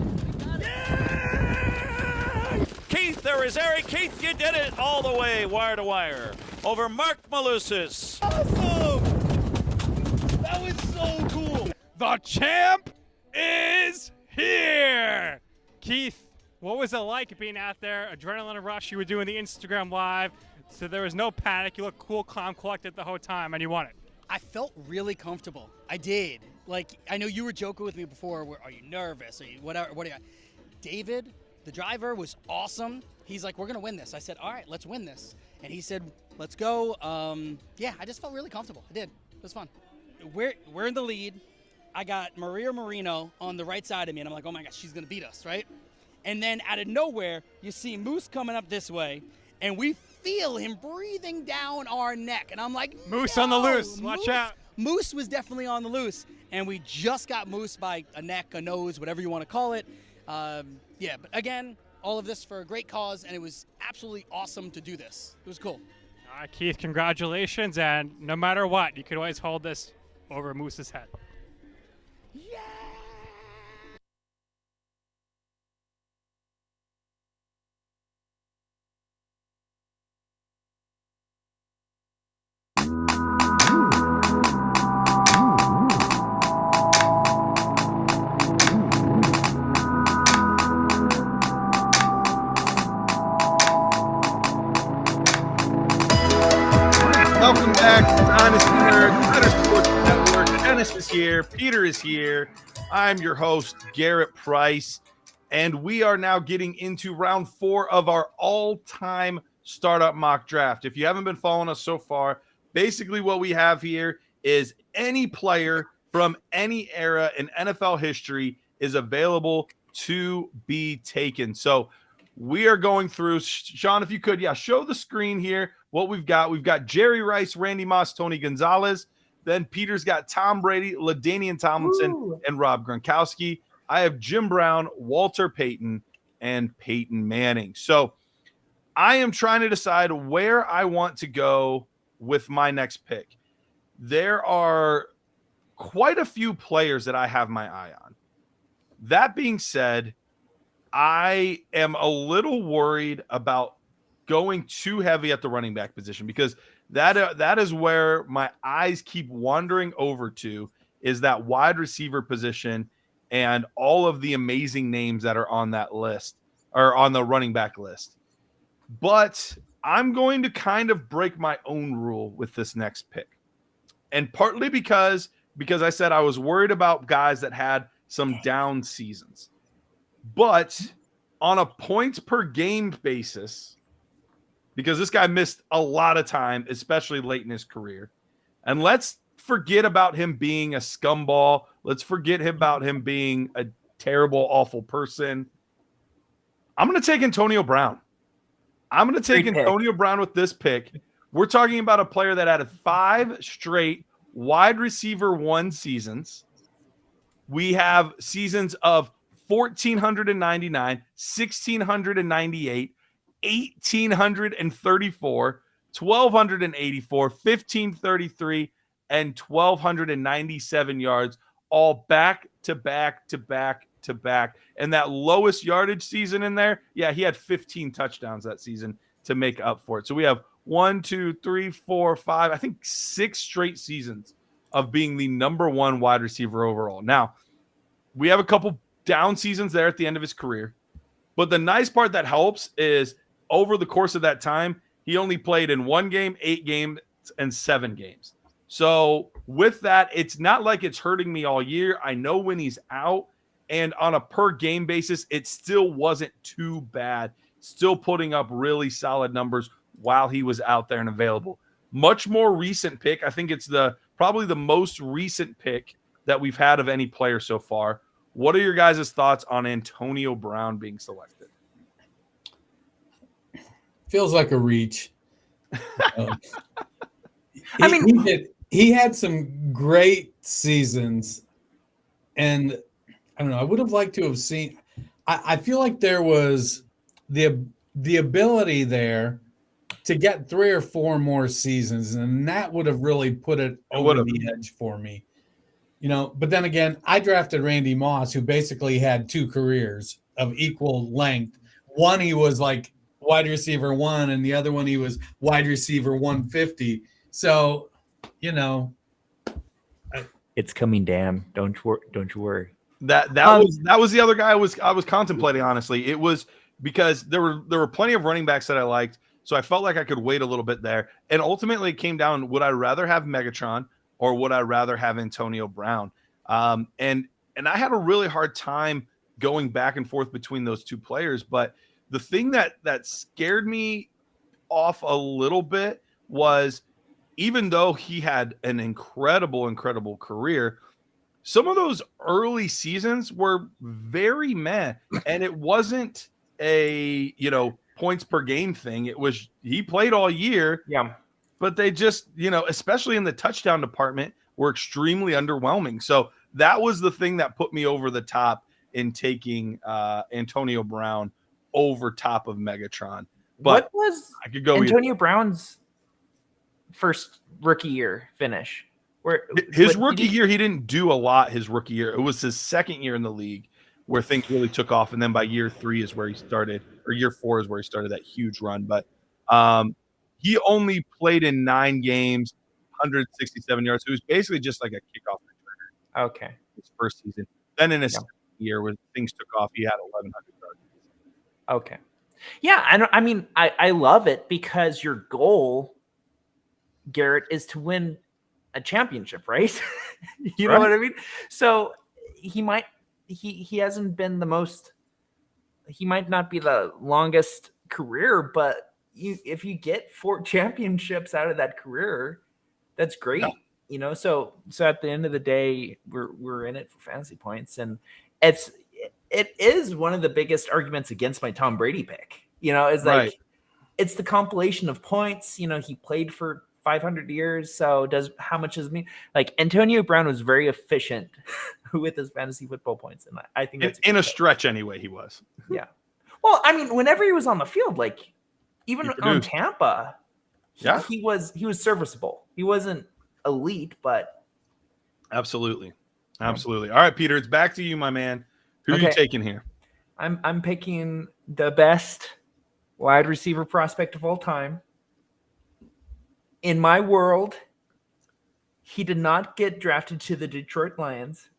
Keith Irizarry. Keith, you did it all the way, wire to wire, over Mark Malusis. Awesome! That was so cool! The champ is here! Keith, what was it like being out there? Adrenaline rush, you were doing the Instagram Live, so there was no panic. You looked cool, calm, collected the whole time, and you won it. I felt really comfortable. I did. Like, I know you were joking with me before. Are you nervous? Are you whatever? What are you? David, the driver, was awesome. He's like, we're going to win this. I said, all right, let's win this. And he said, let's go. Yeah, I just felt really comfortable. I did. It was fun. We're in the lead. I got Maria Marino on the right side of me, and I'm like, oh my gosh, she's going to beat us, right? And then out of nowhere, you see Moose coming up this way, and we feel him breathing down our neck. And I'm like, Moose no, on the loose. Moose. Watch out. Moose was definitely on the loose, and we just got Moose by a neck, a nose, whatever you want to call it. Yeah, but again, all of this for a great cause, and it was absolutely awesome to do this. It was cool. All right, Keith, congratulations, and no matter what, you could always hold this over Moose's head. Yeah! Welcome back to Dynasty Better Sports Network. Dennis is here. Peter is here. I'm your host, Garret Price. And we are now getting into round 4 of our all-time startup mock draft. If you haven't been following us so far, basically what we have here is any player from any era in NFL history is available to be taken. So we are going through, Sean, if you could, show the screen here what we've got. We've got Jerry Rice, Randy Moss, Tony Gonzalez. Then Peter's got Tom Brady, LaDainian Tomlinson, and Rob Gronkowski. I have Jim Brown, Walter Payton, and Peyton Manning. So I am trying to decide where I want to go with my next pick. There are quite a few players that I have my eye on. That being said, I am a little worried about going too heavy at the running back position because that is where my eyes keep wandering over to, is that wide receiver position and all of the amazing names that are on that list or on the running back list. But I'm going to kind of break my own rule with this next pick. And partly because I said I was worried about guys that had some down seasons. But on a points per game basis, because this guy missed a lot of time, especially late in his career. And let's forget about him being a scumball. Let's forget about him being a terrible, awful person. I'm going to take Antonio Brown. I'm going to take Antonio Brown with this pick. We're talking about a player that had 5 straight wide receiver 1 seasons. We have seasons of 1,499, 1,698, 1,834, 1,284, 1,533, and 1,297 yards, all back to back to back to back. And that lowest yardage season in there, yeah, he had 15 touchdowns that season to make up for it. So we have 1, 2, 3, 4, 5, I think 6 straight seasons of being the number 1 wide receiver overall. Now, we have a couple down seasons there at the end of his career. But the nice part that helps is over the course of that time, he only played in 1 game, 8 games, and 7 games. So with that, it's not like it's hurting me all year. I know when he's out, and on a per game basis, it still wasn't too bad. Still putting up really solid numbers while he was out there and available. Much more recent pick. I think it's probably the most recent pick that we've had of any player so far. What are your guys' thoughts on Antonio Brown being selected? Feels like a reach. He had some great seasons, and I don't know. I would have liked to have seen. I feel like there was the ability there to get 3 or 4 more seasons, and that would have really put it over the edge for me. But then again, I drafted Randy Moss, who basically had 2 careers of equal length. One, he was like wide receiver 1, and the other one, he was wide receiver 150. So, it's coming, Dan. Don't you worry. That was the other guy I was contemplating, honestly. It was because there were plenty of running backs that I liked, so I felt like I could wait a little bit there. And ultimately, it came down: would I rather have Megatron or would I rather have Antonio Brown? And I had a really hard time going back and forth between those 2 players. But the thing that scared me off a little bit was, even though he had an incredible career, some of those early seasons were very meh. And it wasn't a, points per game thing. It was, he played all year. Yeah. But they just, especially in the touchdown department, were extremely underwhelming. So that was the thing that put me over the top in taking Antonio Brown over top of Megatron. But what was I could go Antonio Brown's first rookie year finish? His rookie year, he didn't do a lot his rookie year. It was his second year in the league where things really took off. And then by year 3 is where he started, or year 4 is where he started that huge run. But he only played in 9 games, 167 yards. So it was basically just like a kickoff returner. Okay. His first season. Then in his second year, when things took off, he had 1,100 yards. Okay. Yeah, I love it because your goal, Garrett, is to win a championship, right? You know what I mean? So he hasn't been the most. He might not be the longest career, but if you get 4 championships out of that career, that's great. Yeah. So at the end of the day, we're in it for fantasy points, and it is one of the biggest arguments against my Tom Brady pick. It's like it's the compilation of points. He played for 500 years, so how much does it mean? Like, Antonio Brown was very efficient with his fantasy football points, and I think that's in a stretch anyway. He was. Yeah. Well, whenever he was on the field, like even on Tampa, he was serviceable. He wasn't elite, but absolutely. All right, Peter, it's back to you, my man. Who are you taking here? I'm picking the best wide receiver prospect of all time. In my world, he did not get drafted to the Detroit Lions,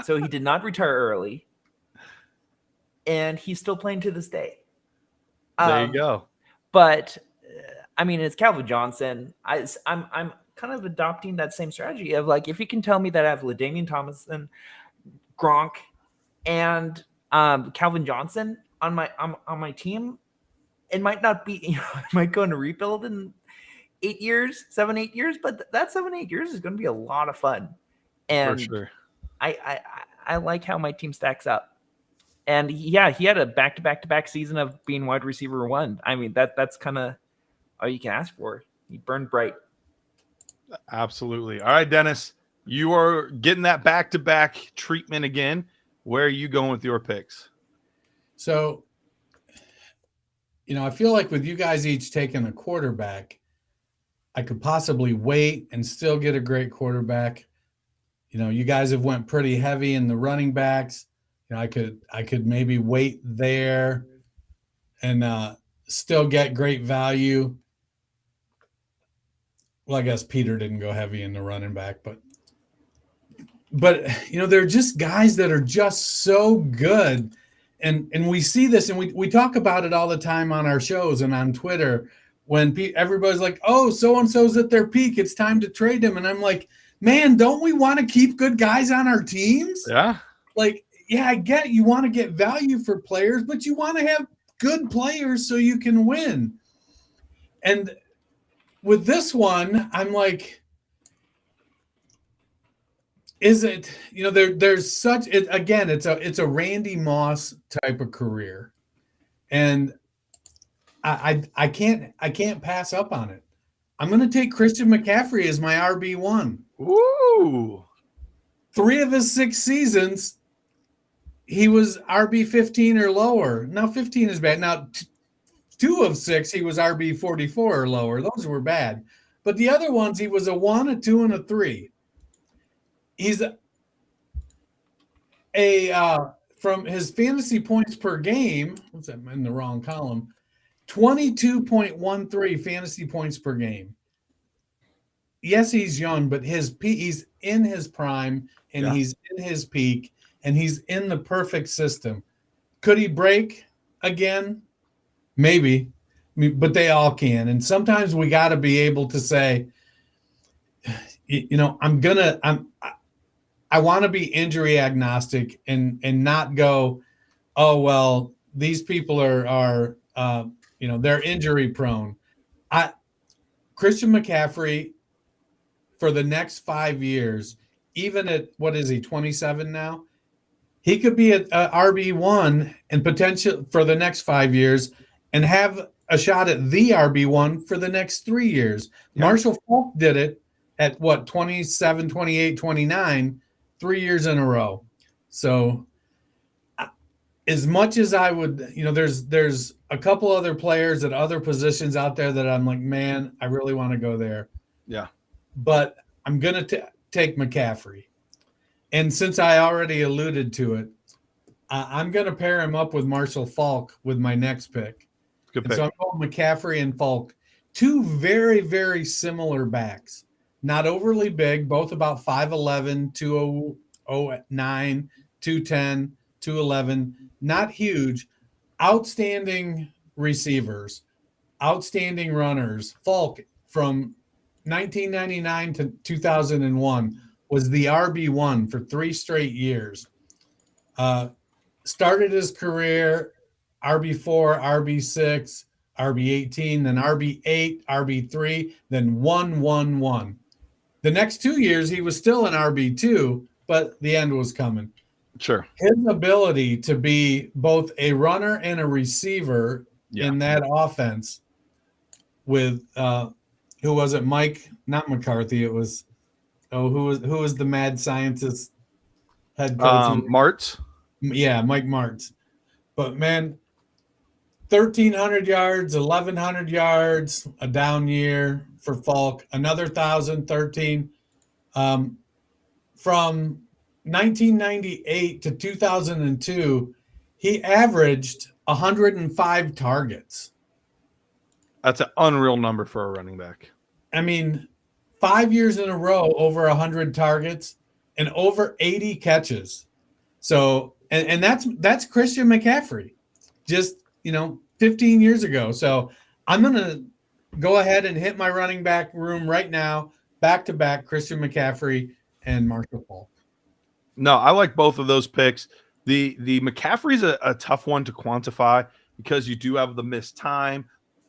so he did not retire early, and he's still playing to this day. There you go. But it's Calvin Johnson. I'm kind of adopting that same strategy of, like, if you can tell me that I have LaDainian Tomlinson, Gronk, and Calvin Johnson on my team, it might not be. I might go into rebuild in 8 years, 7-8 years, but that 7-8 years is going to be a lot of fun. And for sure. I like how my team stacks up. And he had a back-to-back season of being wide receiver 1. That's kind of all you can ask for. He burned bright. Absolutely. All right, Dennis, you are getting that back-to-back treatment again. Where are you going with your picks? So, I feel like with you guys each taking a quarterback, I could possibly wait and still get a great quarterback. You guys have went pretty heavy in the running backs. I could maybe wait there and still get great value. Well, I guess Peter didn't go heavy in the running back, but they're just guys that are just so good. And we see this, and we talk about it all the time on our shows and on Twitter when everybody's like, oh, so-and-so's at their peak, it's time to trade them. And I'm like, man, don't we want to keep good guys on our teams? Yeah. Like, yeah, I get you want to get value for players, but you want to have good players so you can win. And with this one, I'm like, is it, there's such it again, it's a Randy Moss type of career. And I can't pass up on it. I'm gonna take Christian McCaffrey as my RB1. Ooh. 3 of his 6 seasons, he was RB15 or lower. Now 15 is bad. Now 2 of 6, he was RB44 or lower. Those were bad. But the other ones, he was a 1, a 2, and a 3. He's from his fantasy points per game. What's that? I'm in the wrong column. 22.13 fantasy points per game. Yes, he's young, but he's in his prime, and he's in his peak, and he's in the perfect system. Could he break again? Maybe, but they all can. And sometimes we got to be able to say, I want to be injury agnostic and not go, oh, well, these people are they're injury prone. Christian McCaffrey for the next 5 years, even at, what is he, 27 now? He could be at RB1 and potential for the next 5 years and have a shot at the RB1 for the next 3 years. Yeah. Marshall Faulk did it at 27, 28, 29, 3 years in a row. So as much as I would, there's a couple other players at other positions out there that I'm like, man, I really want to go there. Yeah. But I'm going to take McCaffrey. And since I already alluded to it, I'm going to pair him up with Marshall Faulk with my next pick. Good pick. And so I'm going McCaffrey and Faulk, 2 very, very similar backs. Not overly big, both about 5'11", 209, 210, 211. Not huge. Outstanding receivers, outstanding runners. Faulk from 1999 to 2001 was the RB1 for 3 straight years. Started his career RB4, RB6, RB18, then RB8, RB3, then 1-1-1. The next 2 years, he was still an RB2, but the end was coming. Sure. His ability to be both a runner and a receiver in that offense with who was it? Mike, not McCarthy. It was who was the mad scientist head coach? Martz. Yeah, Mike Martz. But man, 1,300 yards, 1,100 yards, a down year for Faulk, another 1,013. From 1998 to 2002, he averaged 105 targets. That's an unreal number for a running back. I mean, 5 years in a row, over 100 targets and over 80 catches. So, and that's Christian McCaffrey, just 15 years ago. So I'm gonna go ahead and hit my running back room right now, back to back, Christian McCaffrey and Marshall Faulk. No, I like both of those picks. The McCaffrey's a tough one to quantify because you do have the missed time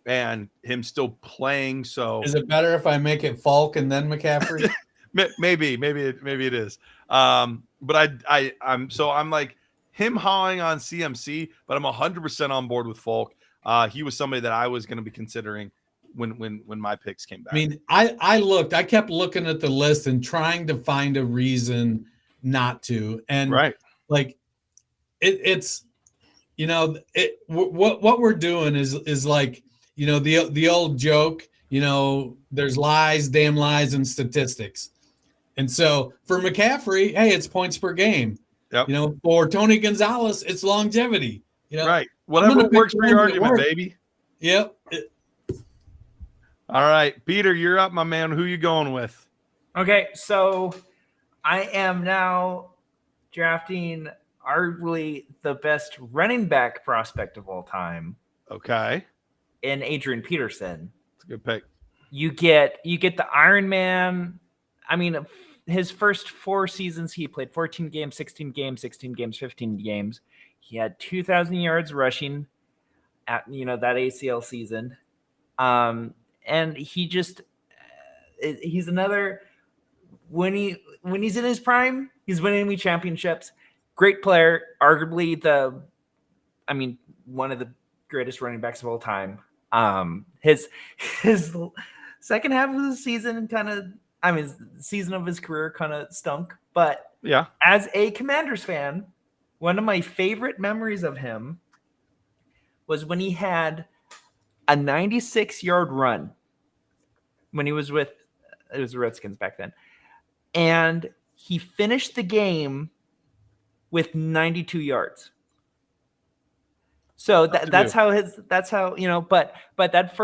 and him still playing. So is it better if I make it Faulk and then McCaffrey? maybe it is. But I'm like him hawing on CMC, but I'm 100% on board with Faulk. He was somebody that I was going to be considering when my picks came back. I mean, I kept looking at the list and trying to find a reason not to. And like it's what we're doing is like, the old joke, there's lies, damn lies, and statistics. And so for McCaffrey, hey, it's points per game. Yep. For Tony Gonzalez, it's longevity. Right. Whatever works for your argument, baby. Yep. All right, Peter, you're up, my man. Who you going with? Okay, so I am now drafting arguably the best running back prospect of all time. Okay. In Adrian Peterson. It's a good pick. You get the Iron Man. I mean, his first 4 seasons, he played 14 games, 16 games, 16 games, 15 games. He had 2,000 yards rushing at, that ACL season. And he just, he's another, when he's in his prime, he's winning me championships. Great player, arguably one of the greatest running backs of all time. His second half of the season season of his career kind of stunk. But yeah, as a Commanders fan, one of my favorite memories of him was when he had a 96-yard run when he was with the Redskins back then. And he finished the game with 92 yards. So that's how but that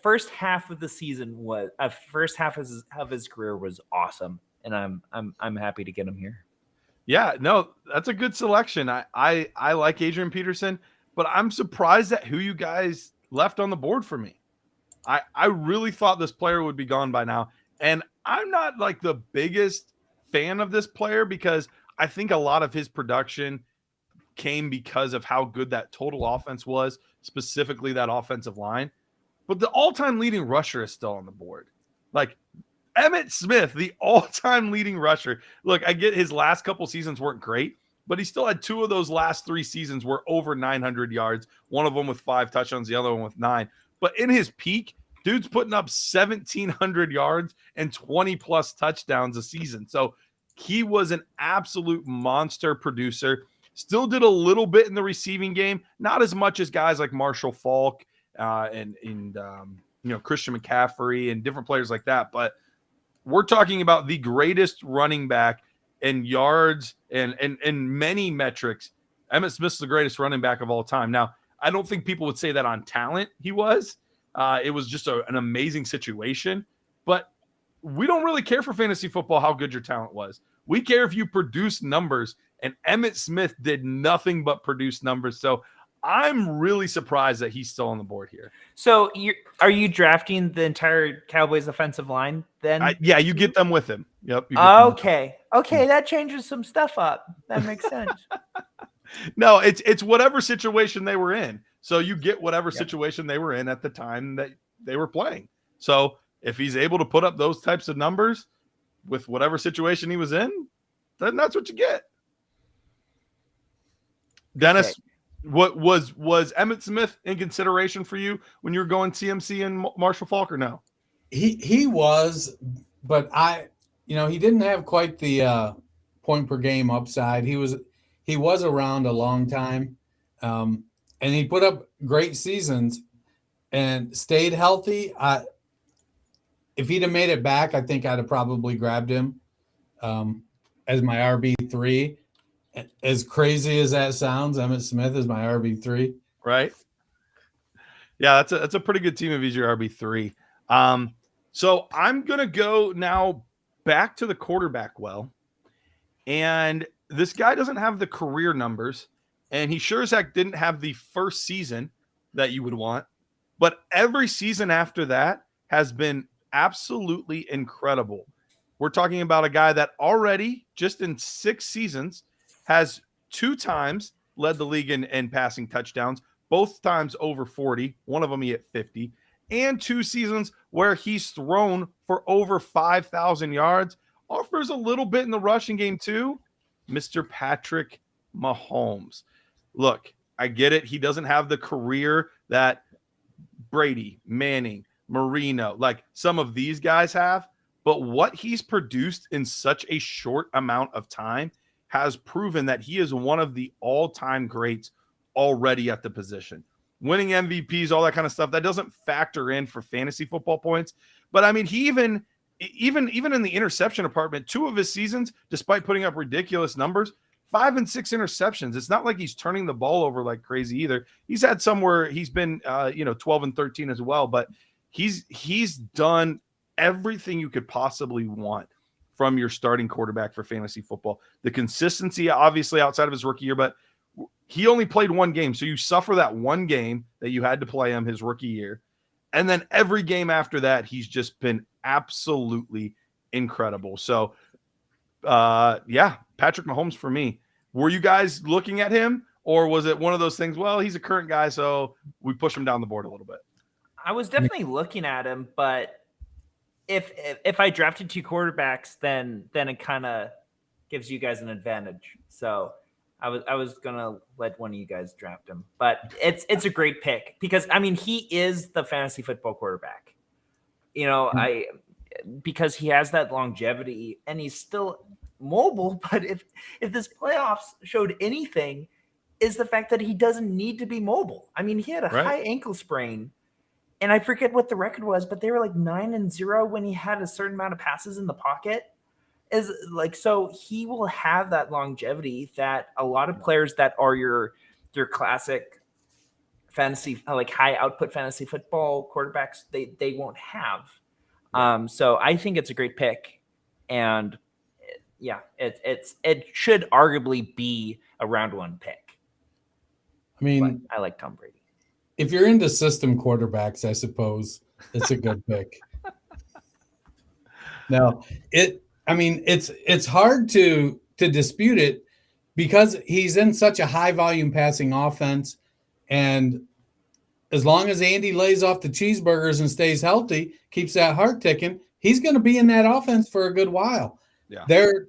first half of the season was first half of his career was awesome. And I'm happy to get him here. Yeah, no, that's a good selection. I like Adrian Peterson, but I'm surprised at who you guys left on the board for me. I really thought this player would be gone by now. And I'm not like the biggest fan of this player because I think a lot of his production came because of how good that total offense was, specifically that offensive line. But the all-time leading rusher is still on the board. Like Emmitt Smith, the all-time leading rusher. Look, I get his last couple seasons weren't great, but he still had 2 of those last 3 seasons were over 900 yards, one of them with 5 touchdowns, the other one with 9. But in his peak, dude's putting up 1,700 yards and 20-plus touchdowns a season. So he was an absolute monster producer. Still did a little bit in the receiving game, not as much as guys like Marshall Faulk and Christian McCaffrey and different players like that. But we're talking about the greatest running back in yards and many metrics. Emmitt Smith's the greatest running back of all time. Now, I don't think people would say that on talent he was. It was just an amazing situation. But we don't really care for fantasy football how good your talent was. We care if you produce numbers, and Emmitt Smith did nothing but produce numbers. So I'm really surprised that he's still on the board here. So are you drafting the entire Cowboys offensive line then? Yeah, you get them with him. Yep. Okay, that changes some stuff up. That makes sense. No, it's whatever situation they were in. So you get whatever situation they were in at the time that they were playing. So if he's able to put up those types of numbers with whatever situation he was in, then that's what you get. Dennis, okay. What was Emmitt Smith in consideration for you when you were going CMC and Marshall Faulk or no? He was, but he didn't have quite the point per game upside. He was around a long time, and he put up great seasons and stayed healthy. If he'd have made it back, I think I'd have probably grabbed him as my RB3. As crazy as that sounds, Emmitt Smith is my RB3. Right. Yeah, that's a pretty good team if he's your RB3. So I'm gonna go now back to the quarterback well. And this guy doesn't have the career numbers, and he sure as heck didn't have the first season that you would want. But every season after that has been absolutely incredible. We're talking about a guy that already, just in 6 seasons, has 2 times led the league in passing touchdowns, both times over 40. One of them he hit 50. And 2 seasons where he's thrown for over 5,000 yards. Offers a little bit in the rushing game too. Mr. Patrick Mahomes. Look, I get it. He doesn't have the career that Brady, Manning, Marino, like some of these guys have. But what he's produced in such a short amount of time has proven that he is one of the all-time greats already at the position. Winning MVPs, all that kind of stuff, that doesn't factor in for fantasy football points. But I mean, he even in the interception department, 2 of his seasons, despite putting up ridiculous numbers, 5 and 6 interceptions. It's not like he's turning the ball over like crazy either. He's had somewhere he's been 12 and 13 as well, but he's done everything you could possibly want from your starting quarterback for fantasy football. The consistency, obviously, outside of his rookie year, but he only played 1 game. So you suffer that 1 game that you had to play him his rookie year. And then every game after that, he's just been absolutely incredible. So, Patrick Mahomes for me. Were you guys looking at him, or was it one of those things, well, he's a current guy, so we push him down the board a little bit? I was definitely looking at him, but if I drafted 2 quarterbacks, then it kind of gives you guys an advantage. So I was gonna let one of you guys draft him, but it's a great pick because I mean he is the fantasy football quarterback, because he has that longevity and he's still mobile. But if this playoffs showed anything, is the fact that he doesn't need to be mobile. I mean, he had a high ankle sprain, and I forget what the record was, but they were like 9-0 when he had a certain amount of passes in the pocket. So he will have that longevity that a lot of players that are your classic fantasy, like high output fantasy football quarterbacks, they won't have. So I think it's a great pick, and it should arguably be a round 1 pick. I mean, but I like Tom Brady. If you're into system quarterbacks, I suppose it's a good pick. No, it's hard to dispute it because he's in such a high volume passing offense, and as long as Andy lays off the cheeseburgers and stays healthy, keeps that heart ticking, he's going to be in that offense for a good while. Yeah, they're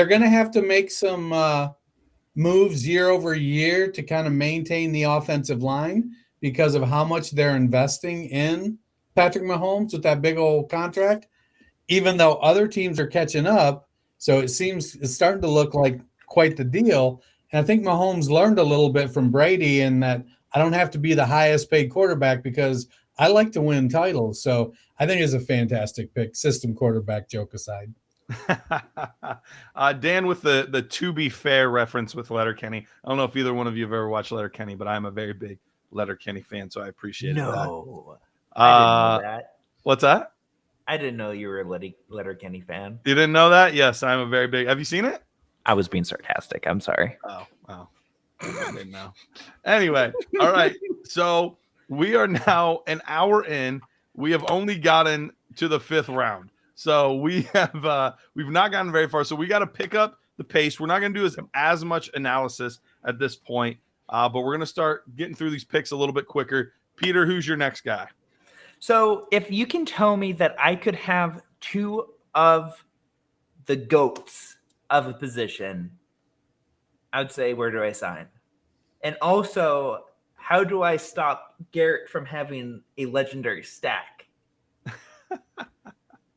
going to have to make some moves year over year to kind of maintain the offensive line because of how much they're investing in Patrick Mahomes with that big old contract, even though other teams are catching up. So it's starting to look like quite the deal. And I think Mahomes learned a little bit from Brady in that I don't have to be the highest paid quarterback because I like to win titles. So I think it's a fantastic pick, system quarterback, joke aside. Dan with the to be fair reference with Letterkenny. I don't know if either one of you have ever watched Letterkenny, but I'm a very big Letterkenny fan, so I appreciate that. I didn't know that. What's that? I didn't know you were a Letterkenny fan. You didn't know that? Yes, I'm a very big. Have you seen it? I was being sarcastic. I'm sorry. Oh, wow. I didn't know. Anyway, all right. So we are now an hour in. We have only gotten to the 5th round. So we've not gotten very far. So we got to pick up the pace. We're not going to do as much analysis at this point, but we're going to start getting through these picks a little bit quicker. Peter, who's your next guy? So if you can tell me that I could have 2 of the GOATs of a position, I would say, where do I sign? And also, how do I stop Garrett from having a legendary stack?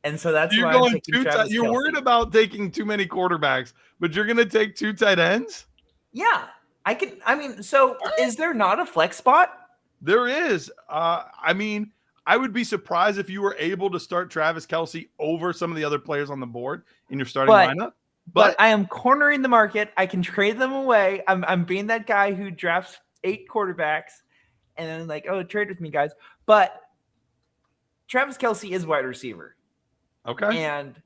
And so that's why I'm taking Travis You're Kelce. worried about taking too many quarterbacks, but you're going to take 2 tight ends? Yeah, I can. I mean, so is there not a flex spot? There is. I mean, I would be surprised if you were able to start Travis Kelce over some of the other players on the board in your starting lineup. But I am cornering the market. I can trade them away. I'm being that guy who drafts 8 quarterbacks and then like, oh, trade with me, guys. But Travis Kelce is wide receiver. Okay. And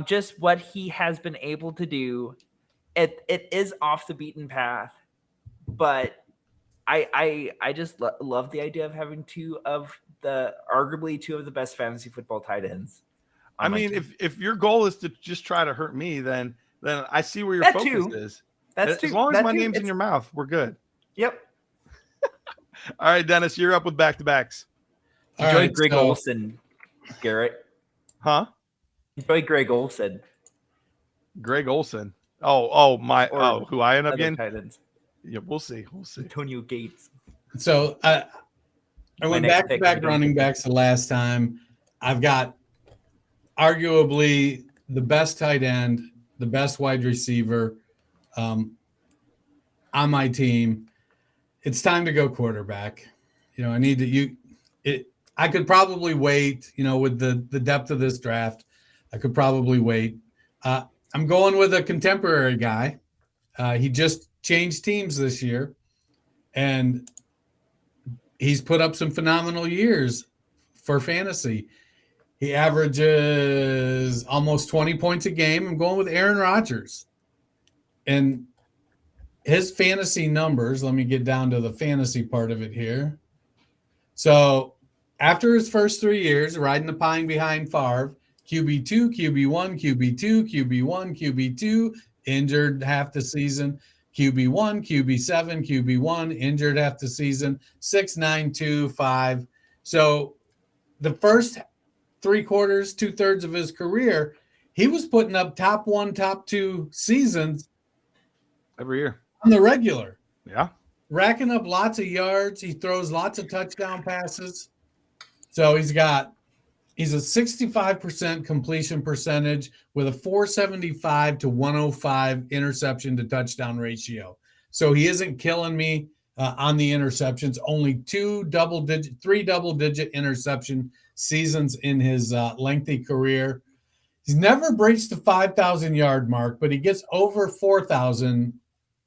just what he has been able to do, it is off the beaten path. But I just love the idea of having arguably two of the best fantasy football tight ends. I mean, if your goal is to just try to hurt me, then I see where your focus is. As long as my name's in your mouth, we're good. Yep. All right, Dennis, you're up with back-to-backs. Enjoy Greg Olsen, Garrett. Huh? Enjoy Greg Olsen. Greg Olsen. Who I end up getting? Titans. Yeah, we'll see. Antonio Gates. So I went back-to-back running backs the last time. I've got arguably the best tight end, the best wide receiver on my team. It's time to go quarterback. I need to I could probably wait, with the depth of this draft. I could probably wait. I'm going with a contemporary guy. He just changed teams this year, and he's put up some phenomenal years for fantasy. He averages almost 20 points a game. I'm going with Aaron Rodgers. And his fantasy numbers, let me get down to the fantasy part of it here. So after his first 3 years, riding the pine behind Favre, QB2, QB1, QB2, QB1, QB2, injured half the season. QB1, QB7, QB1, injured half the season. 6, 9, 2, 5. So the first 3 quarters, 2/3 of his career, he was putting up top 1, top 2 seasons every year on the regular. Yeah. Racking up lots of yards. He throws lots of touchdown passes. So he's a 65% completion percentage with a 475 to 105 interception to touchdoand ratio. So he isn't killing me on the interceptions. Only 3 double-digit interception seasons in his lengthy career. He's never breached the 5,000-yard mark, but he gets over 4,000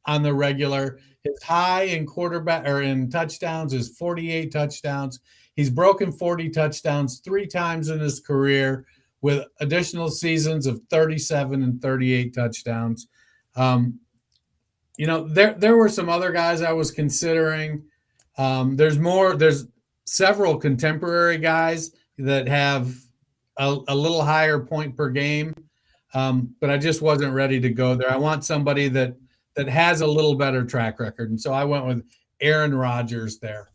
on the regular. His high in in touchdowns is 48 touchdowns. He's broken 40 touchdowns 3 times in his career with additional seasons of 37 and 38 touchdowns. There were some other guys I was considering. There's several contemporary guys that have a little higher point per game, but I just wasn't ready to go there. I want somebody that has a little better track record, and so I went with Aaron Rodgers there.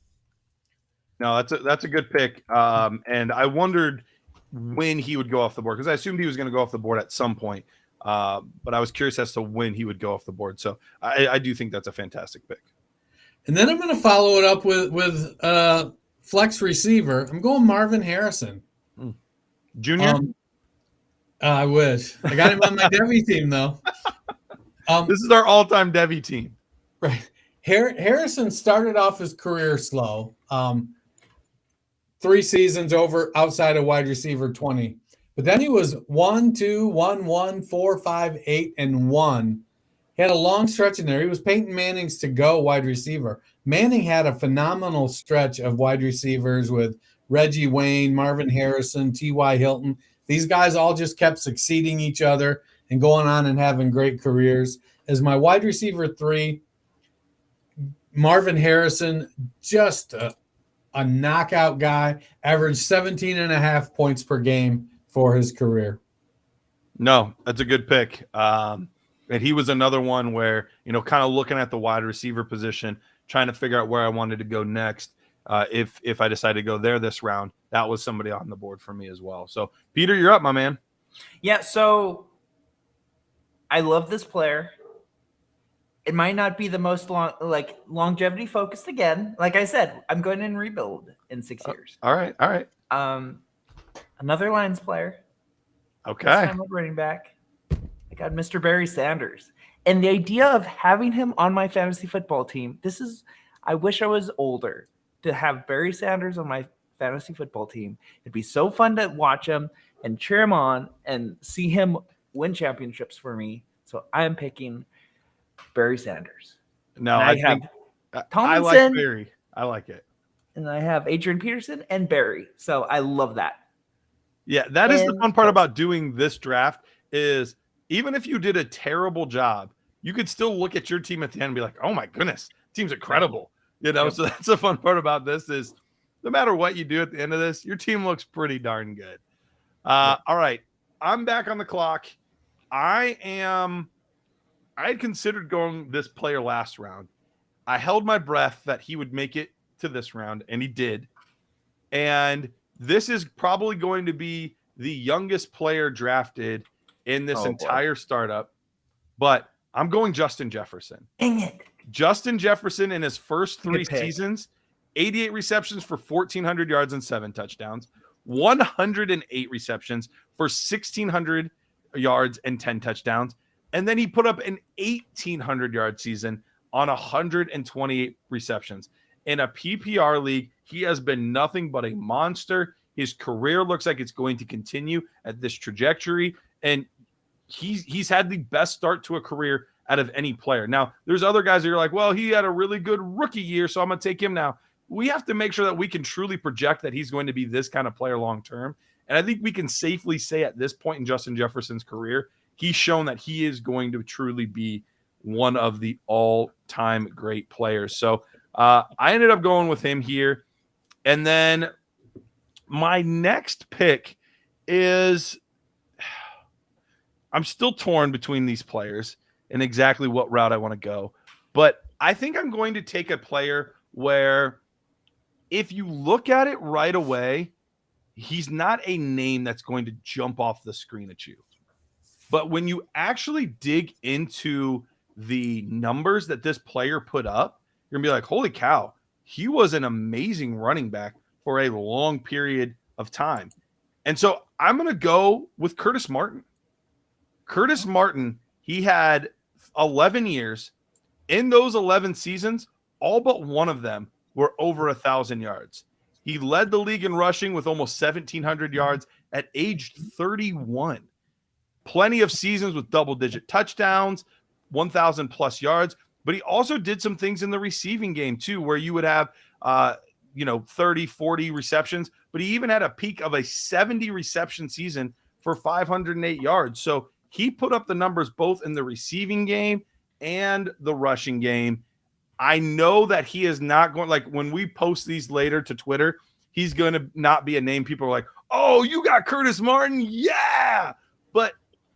No, that's a good pick. And I wondered when he would go off the board because I assumed he was going to go off the board at some point. But I was curious as to when he would go off the board. So I do think that's a fantastic pick. And then I'm going to follow it up with flex receiver. I'm going Marvin Harrison. Junior? I wish. I got him on my Devy team, though. This is our all-time Devy team. Right. Harrison started off his career slow. 3 seasons outside of wide receiver 20. But then he was 1, 2, 1, 1, 4, 5, 8, and 1. He had a long stretch in there. He was Peyton Manning's to-go wide receiver. Manning had a phenomenal stretch of wide receivers with Reggie Wayne, Marvin Harrison, T.Y. Hilton. These guys all just kept succeeding each other and going on and having great careers. As my wide receiver 3, Marvin Harrison, just a knockout guy, averaged 17.5 points per game for his career. No, that's a good pick. And he was another one where, kind of looking at the wide receiver position, trying to figure out where I wanted to go next. If I decided to go there this round, that was somebody on the board for me as well. So, Peter, you're up, my man. Yeah, so I love this player. It might not be the most longevity focused again. Like I said, I'm going in rebuild in 6 years. All right. Another Lions player. Okay. This time a running back. I got Mr. Barry Sanders. And the idea of having him on my fantasy football team, I wish I was older to have Barry Sanders on my fantasy football team. It'd be so fun to watch him and cheer him on and see him win championships for me. So I am picking Barry Sanders. No, I like Barry. I like it. And I have Adrian Peterson and Barry. So I love that. Yeah, that is the fun part about doing this draft is even if you did a terrible job, you could still look at your team at the end and be like, oh my goodness, team's incredible. So that's the fun part about this is no matter what you do at the end of this, your team looks pretty darn good. All right, I'm back on the clock. I had considered going this player last round. I held my breath that he would make it to this round, and he did. And this is probably going to be the youngest player drafted in this entire startup. But I'm going Justin Jefferson. Dang it. Justin Jefferson in his first 3 seasons 88 receptions for 1,400 yards and 7 touchdowns, 108 receptions for 1,600 yards and 10 touchdowns. And then he put up an 1,800-yard season on 128 receptions. In a PPR league, he has been nothing but a monster. His career looks like it's going to continue at this trajectory. And he's had the best start to a career out of any player. Now, there's other guys that you're like, well, he had a really good rookie year, so I'm going to take him now. We have to make sure that we can truly project that he's going to be this kind of player long term. And I think we can safely say at this point in Justin Jefferson's career, he's shown that he is going to truly be one of the all-time great players. So I ended up going with him here. And then my next pick is I'm still torn between these players and exactly what route I want to go. But I think I'm going to take a player where if you look at it right away, he's not a name that's going to jump off the screen at you. But when you actually dig into the numbers that this player put up, you're going to be like, holy cow, he was an amazing running back for a long period of time. And so I'm going to go with Curtis Martin. Curtis Martin, he had 11 years. In those 11 seasons, all but one of them were over 1,000 yards. He led the league in rushing with almost 1,700 yards at age 31. Plenty of seasons with double-digit touchdowns, 1,000 plus yards. But he also did some things in the receiving game too, where you would have 30, 40 receptions. But he even had a peak of a 70 reception season for 508 yards. So he put up the numbers both in the receiving game and the rushing game. I know that he is not going, like when we post these later to Twitter, he's going to not be a name people are like, oh, you got Curtis Martin? Yeah. But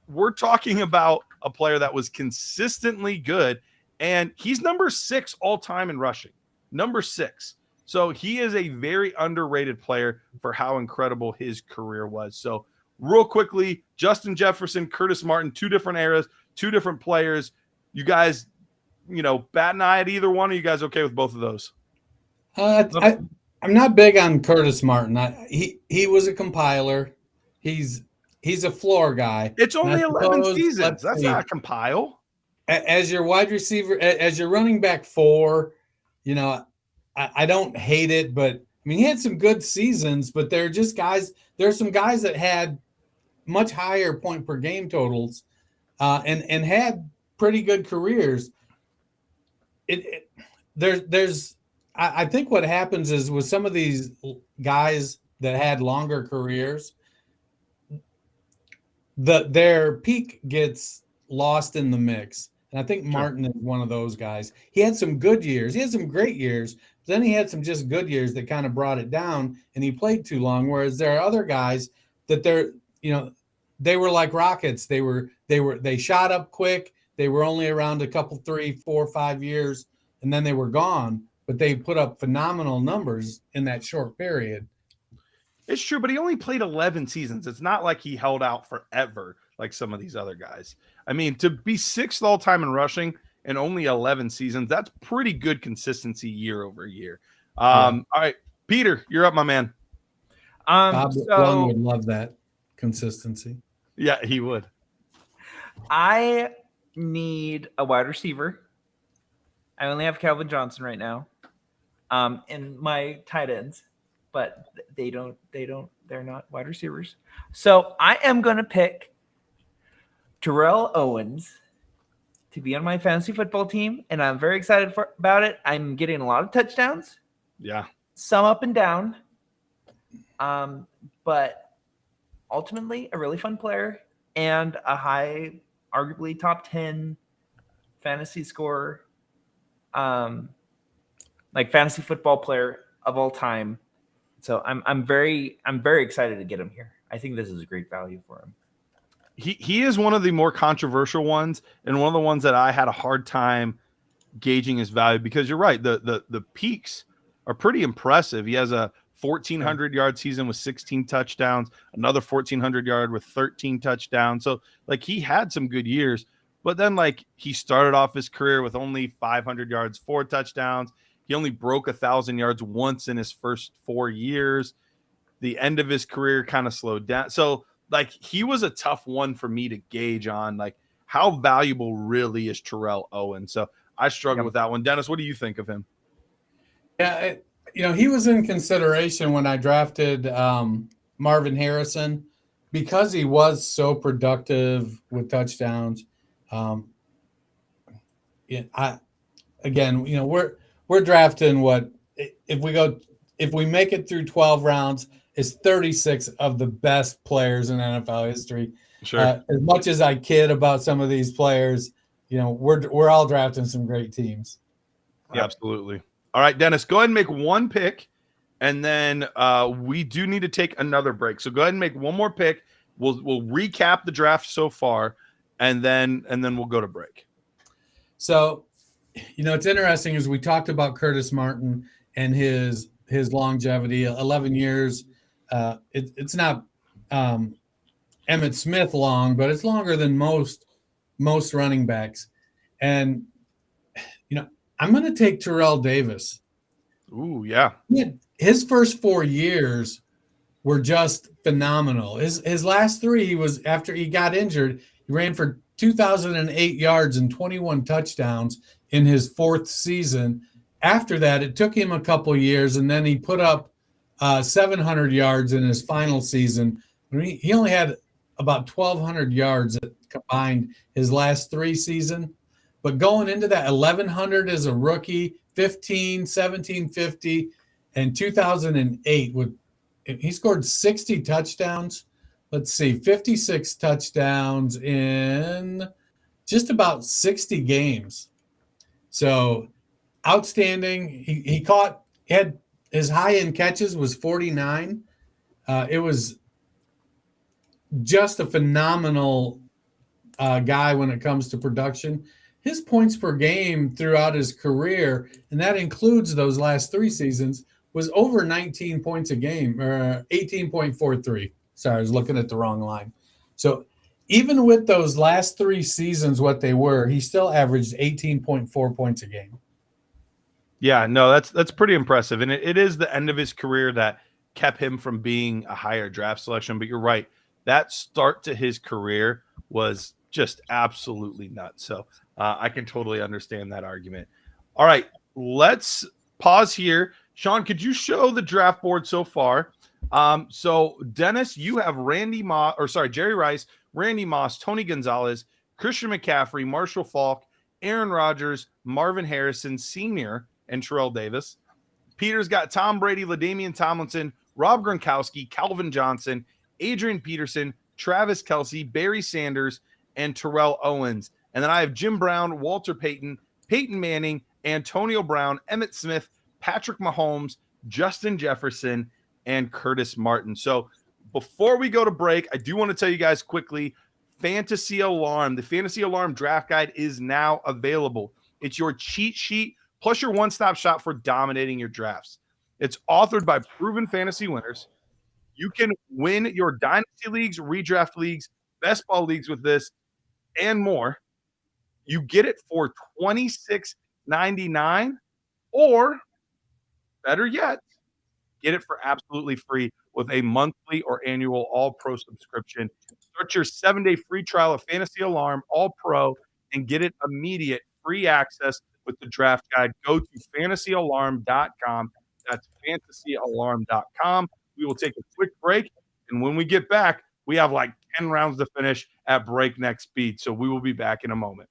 we're talking about a player that was consistently good, and he's number 6 all time in rushing. Number 6. So he is a very underrated player for how incredible his career was. So real quickly, Justin Jefferson, Curtis Martin, 2 different eras, 2 different players. You guys, bat an eye at either one. Are you guys okay with both of those? I'm not big on Curtis Martin. He was a compiler. He's a floor guy. It's only 11 seasons. That's not a compile. As your wide receiver, as your running back 4, I don't hate it, but I mean, he had some good seasons, but they're just guys. There are some guys that had much higher point per game totals and had pretty good careers. I think what happens is with some of these guys that had longer careers, their peak gets lost in the mix. And I think Martin is one of those guys. He had some good years. He had some great years. But then he had some just good years that kind of brought it down, and he played too long. Whereas there are other guys that they were like rockets. They shot up quick. They were only around a couple, 3, 4, 5 years, and then they were gone. But they put up phenomenal numbers in that short period. It's true, but he only played 11 seasons. It's not like he held out forever like some of these other guys. I mean, to be 6th all-time in rushing and only 11 seasons, that's pretty good consistency year over year. All right, Peter, you're up, my man. Bob Lund would love that consistency. Yeah, he would. I need a wide receiver. I only have Calvin Johnson right now in my tight ends, but they're not wide receivers. So I am going to pick Terrell Owens to be on my fantasy football team, and I'm very excited about it. I'm getting a lot of touchdowns. Yeah. Some up and down. But ultimately a really fun player and a high, arguably top 10 fantasy scorer, like fantasy football player of all time. So I'm very excited to get him here. I think this is a great value for him. He is one of the more controversial ones, and one of the ones that I had a hard time gauging his value, because you're right, the peaks are pretty impressive. He has a 1,400 yard season with 16 touchdowns, another 1,400 yard with 13 touchdowns. So like he had some good years, but then like he started off his career with only 500 yards, 4 touchdowns. He only broke 1,000 yards once in his first 4 years. The end of his career kind of slowed down. So, like, he was a tough one for me to gauge on, like, how valuable really is Terrell Owens. So I struggled with that one. Dennis, what do you think of him? Yeah, he was in consideration when I drafted Marvin Harrison because he was so productive with touchdowns. We're drafting what if we make it through 12 rounds, is 36 of the best players in NFL history. Sure. As much as I kid about some of these players, we're all drafting some great teams. Yeah, absolutely. All right, Dennis, go ahead and make one pick, and then we do need to take another break. So go ahead and make one more pick. We'll recap the draft so far, and then we'll go to break. So, it's interesting as we talked about Curtis Martin and his longevity, 11 years. It's not Emmitt Smith long, but it's longer than most running backs. And, I'm going to take Terrell Davis. Ooh, yeah. His first 4 years were just phenomenal. His last three, he was, after he got injured, he ran for 2,008 yards and 21 touchdowns in his fourth season. After that, it took him a couple years, and then he put up 700 yards in his final season. He only had about 1,200 yards combined his last three seasons. But going into that, 1,100 as a rookie, 15, 1750, and 2008, he scored 60 touchdowns. Let's see, 56 touchdowns in just about 60 games. So outstanding. He had his high-end catches was 49. It was just a phenomenal guy when it comes to production. His points per game throughout his career, and that includes those last three seasons, was over 19 points a game, or 18.43. Sorry, I was looking at the wrong line. So even with those last three seasons, what they were, he still averaged 18.4 points a game. Yeah, no, that's pretty impressive. And it is the end of his career that kept him from being a higher draft selection. But you're right. That start to his career was just absolutely nuts. So I can totally understand that argument. All right, let's pause here. Sean, could you show the draft board so far? So Dennis, you have Jerry Rice, Randy Moss, Tony Gonzalez, Christian McCaffrey, Marshall Faulk, Aaron Rodgers, Marvin Harrison Sr., and Terrell Davis. Peter's got Tom Brady, LaDainian Tomlinson, Rob Gronkowski, Calvin Johnson, Adrian Peterson, Travis Kelce, Barry Sanders, and Terrell Owens. And then I have Jim Brown, Walter Payton, Peyton Manning, Antonio Brown, Emmitt Smith, Patrick Mahomes, Justin Jefferson, and Curtis Martin. So before we go to break, I do want to tell you guys quickly, Fantasy Alarm, the Fantasy Alarm draft guide is now available. It's your cheat sheet plus your one-stop shop for dominating your drafts. It's authored by proven fantasy winners. You can win your dynasty leagues, redraft leagues, best ball leagues with this, and more. You get it for $26.99, or better yet, get it for absolutely free with a monthly or annual All-Pro subscription. Start your 7-day free trial of Fantasy Alarm All-Pro and get it immediate free access with the draft guide. Go to fantasyalarm.com. That's fantasyalarm.com. We will take a quick break, and when we get back, we have like 10 rounds to finish at breakneck speed. So we will be back in a moment.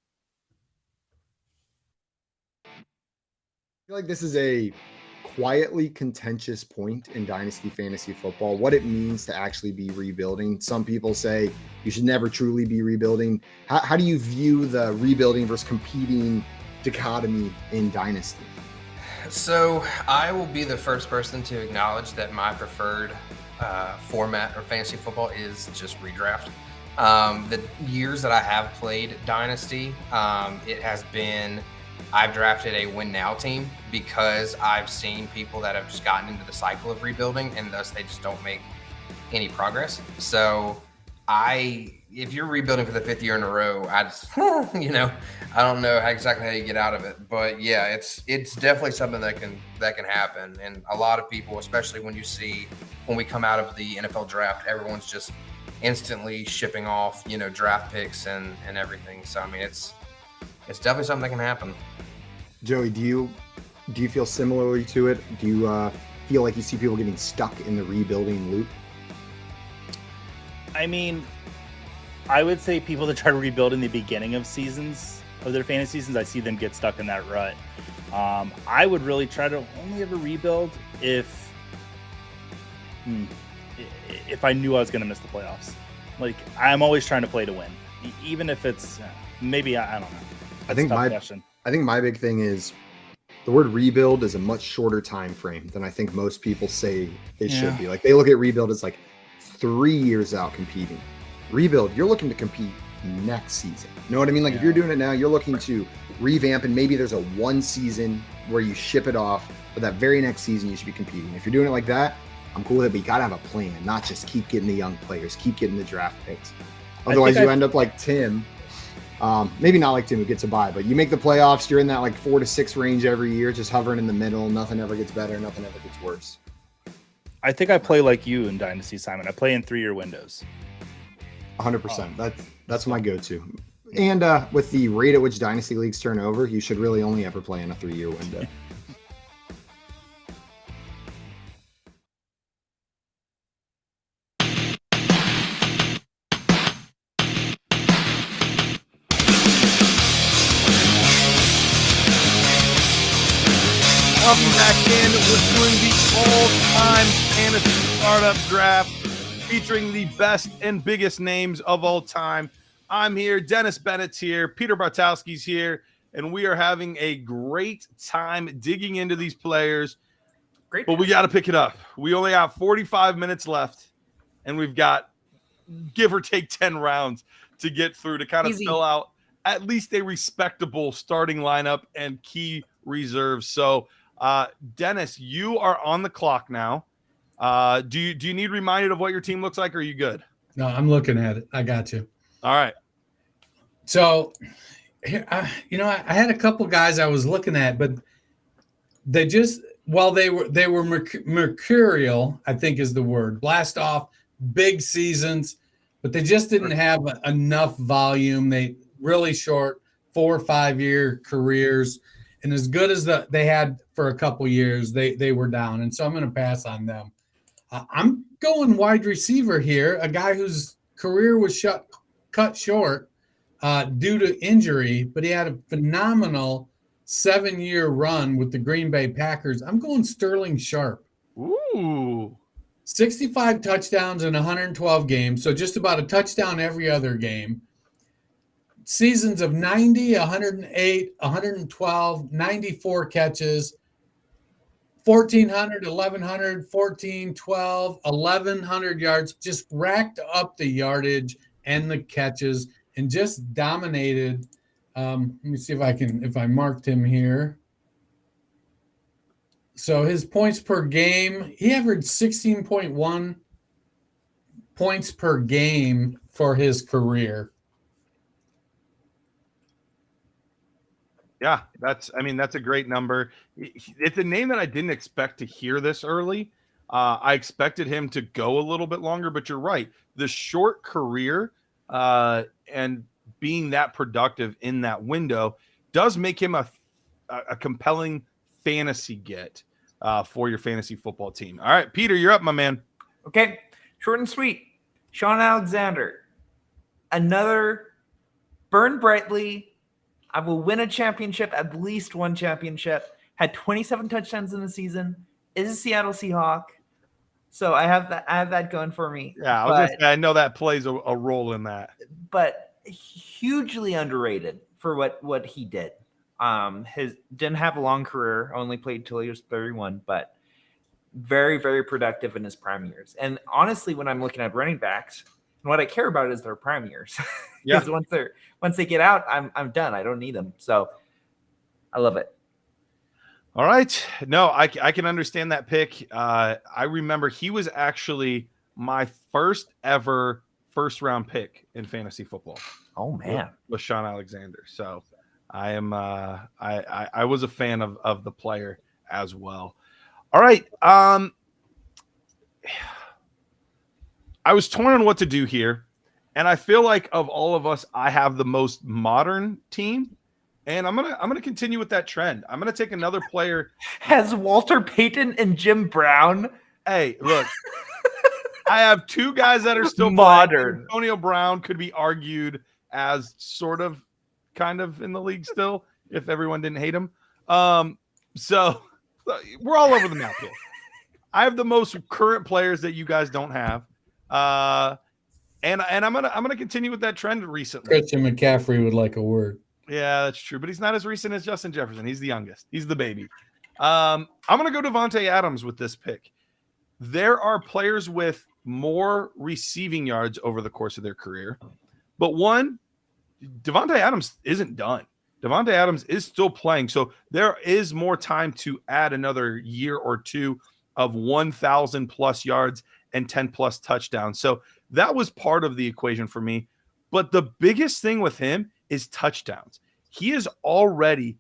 I feel like this is a quietly contentious point in Dynasty Fantasy Football, what it means to actually be rebuilding. Some people say you should never truly be rebuilding. How do you view the rebuilding versus competing dichotomy in Dynasty? So I will be the first person to acknowledge that my preferred format of fantasy football is just redraft. The years that I have played Dynasty, it has been, I've drafted a win now team because I've seen people that have just gotten into the cycle of rebuilding and thus they just don't make any progress. So if you're rebuilding for the 5th year in a row, I just, you know, I don't know exactly how you get out of it, but yeah, it's definitely something that can happen. And a lot of people, especially when we come out of the NFL draft, everyone's just instantly shipping off, you know, draft picks and everything. So I mean, it's definitely something that can happen. Joey, do you feel similarly to it? Do you feel like you see people getting stuck in the rebuilding loop? I mean, I would say people that try to rebuild in the beginning of seasons, of their fantasy seasons, I see them get stuck in that rut. I would really try to only ever rebuild if I knew I was going to miss the playoffs. Like, I'm always trying to play to win, even if it's maybe I don't know. I think my big thing is the word rebuild is a much shorter time frame than I think most people say it should be. Like, they look at rebuild as like 3 years out competing. Rebuild, you're looking to compete next season. You know what I mean? Like, if you're doing it now, you're looking to revamp, and maybe there's a 1 season where you ship it off, but that very next season you should be competing. If you're doing it like that, I'm cool with it, but you gotta have a plan, not just keep getting the young players, keep getting the draft picks. Otherwise, you end up like Tim. Maybe not like Tim who gets a bye, but you make the playoffs, you're in that like 4 to 6 range every year, just hovering in the middle. Nothing ever gets better, nothing ever gets worse. I think I play like you in Dynasty, Simon. I play in 3-year windows. 100%. That's my go-to. And with the rate at which Dynasty leagues turn over, you should really only ever play in a 3-year window. Welcome back in. We're doing the all-time fantasy startup draft featuring the best and biggest names of all time. I'm here. Dennis Bennett's here. Peter Bartausky's here. And we are having a great time digging into these players. But we got to pick it up. We only have 45 minutes left. And we've got, give or take, 10 rounds to get through to kind of fill out at least a respectable starting lineup and key reserves. So, Dennis, you are on the clock now. Do you need reminded of what your team looks like, or are you good? No, I'm looking at it. I got you. All right. So, here, I had a couple guys I was looking at, but they just, while they were mercurial, I think is the word, blast off big seasons, but they just didn't have enough volume. They really short 4 or 5 year careers. And as good as they had for a couple years, they were down. And so I'm going to pass on them. I'm going wide receiver here, a guy whose career was cut short due to injury, but he had a phenomenal 7-year run with the Green Bay Packers. I'm going Sterling Sharp. Ooh. 65 touchdowns in 112 games, so just about a touchdown every other game. Seasons of 90, 108, 112, 94 catches, 1,400, 1,100, 14, 12, 1,100 yards, just racked up the yardage and the catches and just dominated. Let me see if I marked him here. So his points per game, he averaged 16.1 points per game for his career. Yeah, that's a great number. It's a name that I didn't expect to hear this early. I expected him to go a little bit longer, but you're right. The short career and being that productive in that window does make him a compelling fantasy get for your fantasy football team. All right, Peter, you're up, my man. Okay, short and sweet. Sean Alexander, another burn brightly. I will win a championship, at least one championship. Had 27 touchdowns in the season. Is a Seattle Seahawk. So I have that going for me. Yeah, I know that plays a role in that. But hugely underrated for what he did. Didn't have a long career, only played till he was 31, but very, very productive in his prime years. And honestly, when I'm looking at running backs, what I care about is their prime years. Because once they get out, I'm done. I don't need them. So I love it. All right. No, I can understand that pick. I remember he was actually my first ever first-round pick in fantasy football. Oh man, with Sean Alexander. So I am I was a fan of the player as well. All right. I was torn on what to do here, and I feel like of all of us, I have the most modern team, and I'm gonna continue with that trend. I'm gonna take another player. Has Walter Payton and Jim Brown? Hey, look, I have two guys that are still modern. playing. Antonio Brown could be argued as sort of, kind of in the league still, if everyone didn't hate him. So we're all over the map here. I have the most current players that you guys don't have. And I'm gonna continue with that trend recently. Christian McCaffrey would like a word. Yeah, that's true, but he's not as recent as Justin Jefferson. He's the youngest. He's the baby. I'm gonna go Davante Adams with this pick. There are players with more receiving yards over the course of their career, but Davante Adams isn't done. Davante Adams is still playing, so there is more time to add another year or two of 1,000 plus yards and 10 plus touchdowns. So that was part of the equation for me. But the biggest thing with him is touchdowns. He is already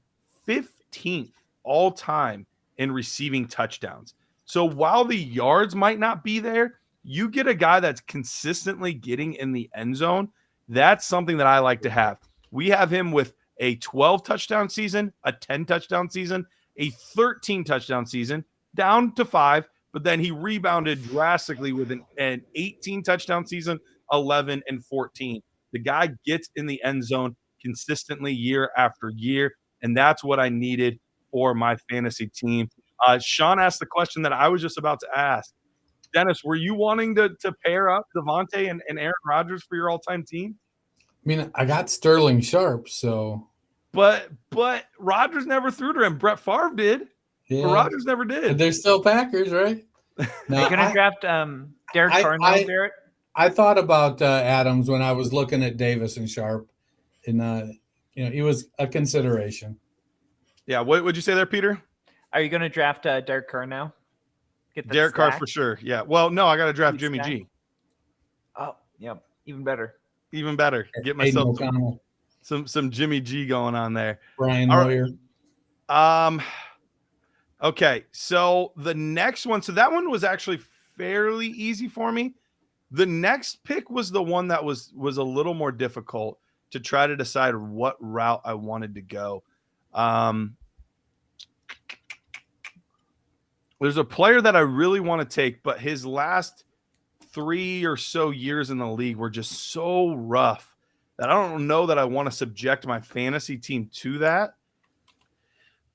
15th all time in receiving touchdowns. So while the yards might not be there, you get a guy that's consistently getting in the end zone. That's something that I like to have. We have him with a 12 touchdown season, a 10 touchdown season, a 13 touchdown season, down to 5, but then he rebounded drastically with an 18 touchdown season, 11 and 14. The guy gets in the end zone consistently year after year, and that's what I needed for my fantasy team. Sean asked the question that I was just about to ask. Dennis, were you wanting to pair up Davante and Aaron Rodgers for your all-time team? I mean, I got Sterling Sharp, so. But Rodgers never threw to him. Brett Favre did. Yeah. But Rodgers never did. But they're still Packers, right? No, you're gonna draft Derek Carr now, Garrett? I thought about Adams when I was looking at Davis and Sharp, and he was a consideration. Yeah, what would you say there, Peter? Are you gonna draft Derek Carr now? Get Derek Carr for sure. Yeah. Well, no, I got to draft Jimmy G. Oh, yeah, even better. Even better. Get myself some Jimmy G going on there. Brian Hoyer. Okay, so the next one. So that one was actually fairly easy for me. The next pick was the one that was a little more difficult to try to decide what route I wanted to go. There's a player that I really want to take, but his last 3 or so years in the league were just so rough that I don't know that I want to subject my fantasy team to that.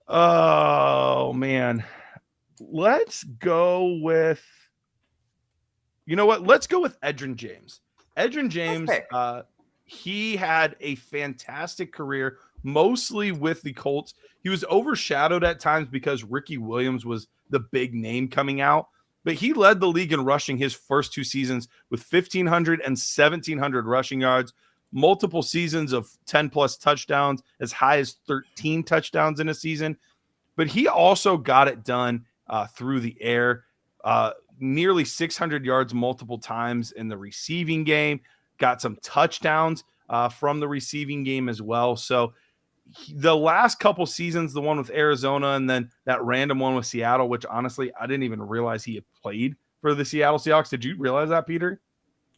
Oh, man. Let's go with, you know what? Let's go with Edgerrin James. Edgerrin James, he had a fantastic career, mostly with the Colts. He was overshadowed at times because Ricky Williams was the big name coming out, but he led the league in rushing his first 2 seasons with 1,500 and 1,700 rushing yards, multiple seasons of 10 plus touchdowns, as high as 13 touchdowns in a season. But he also got it done through the air, nearly 600 yards multiple times in the receiving game, got some touchdowns from the receiving game as well. So the last couple seasons, the one with Arizona and then that random one with Seattle, which honestly, I didn't even realize he had played for the Seattle Seahawks. Did you realize that, Peter?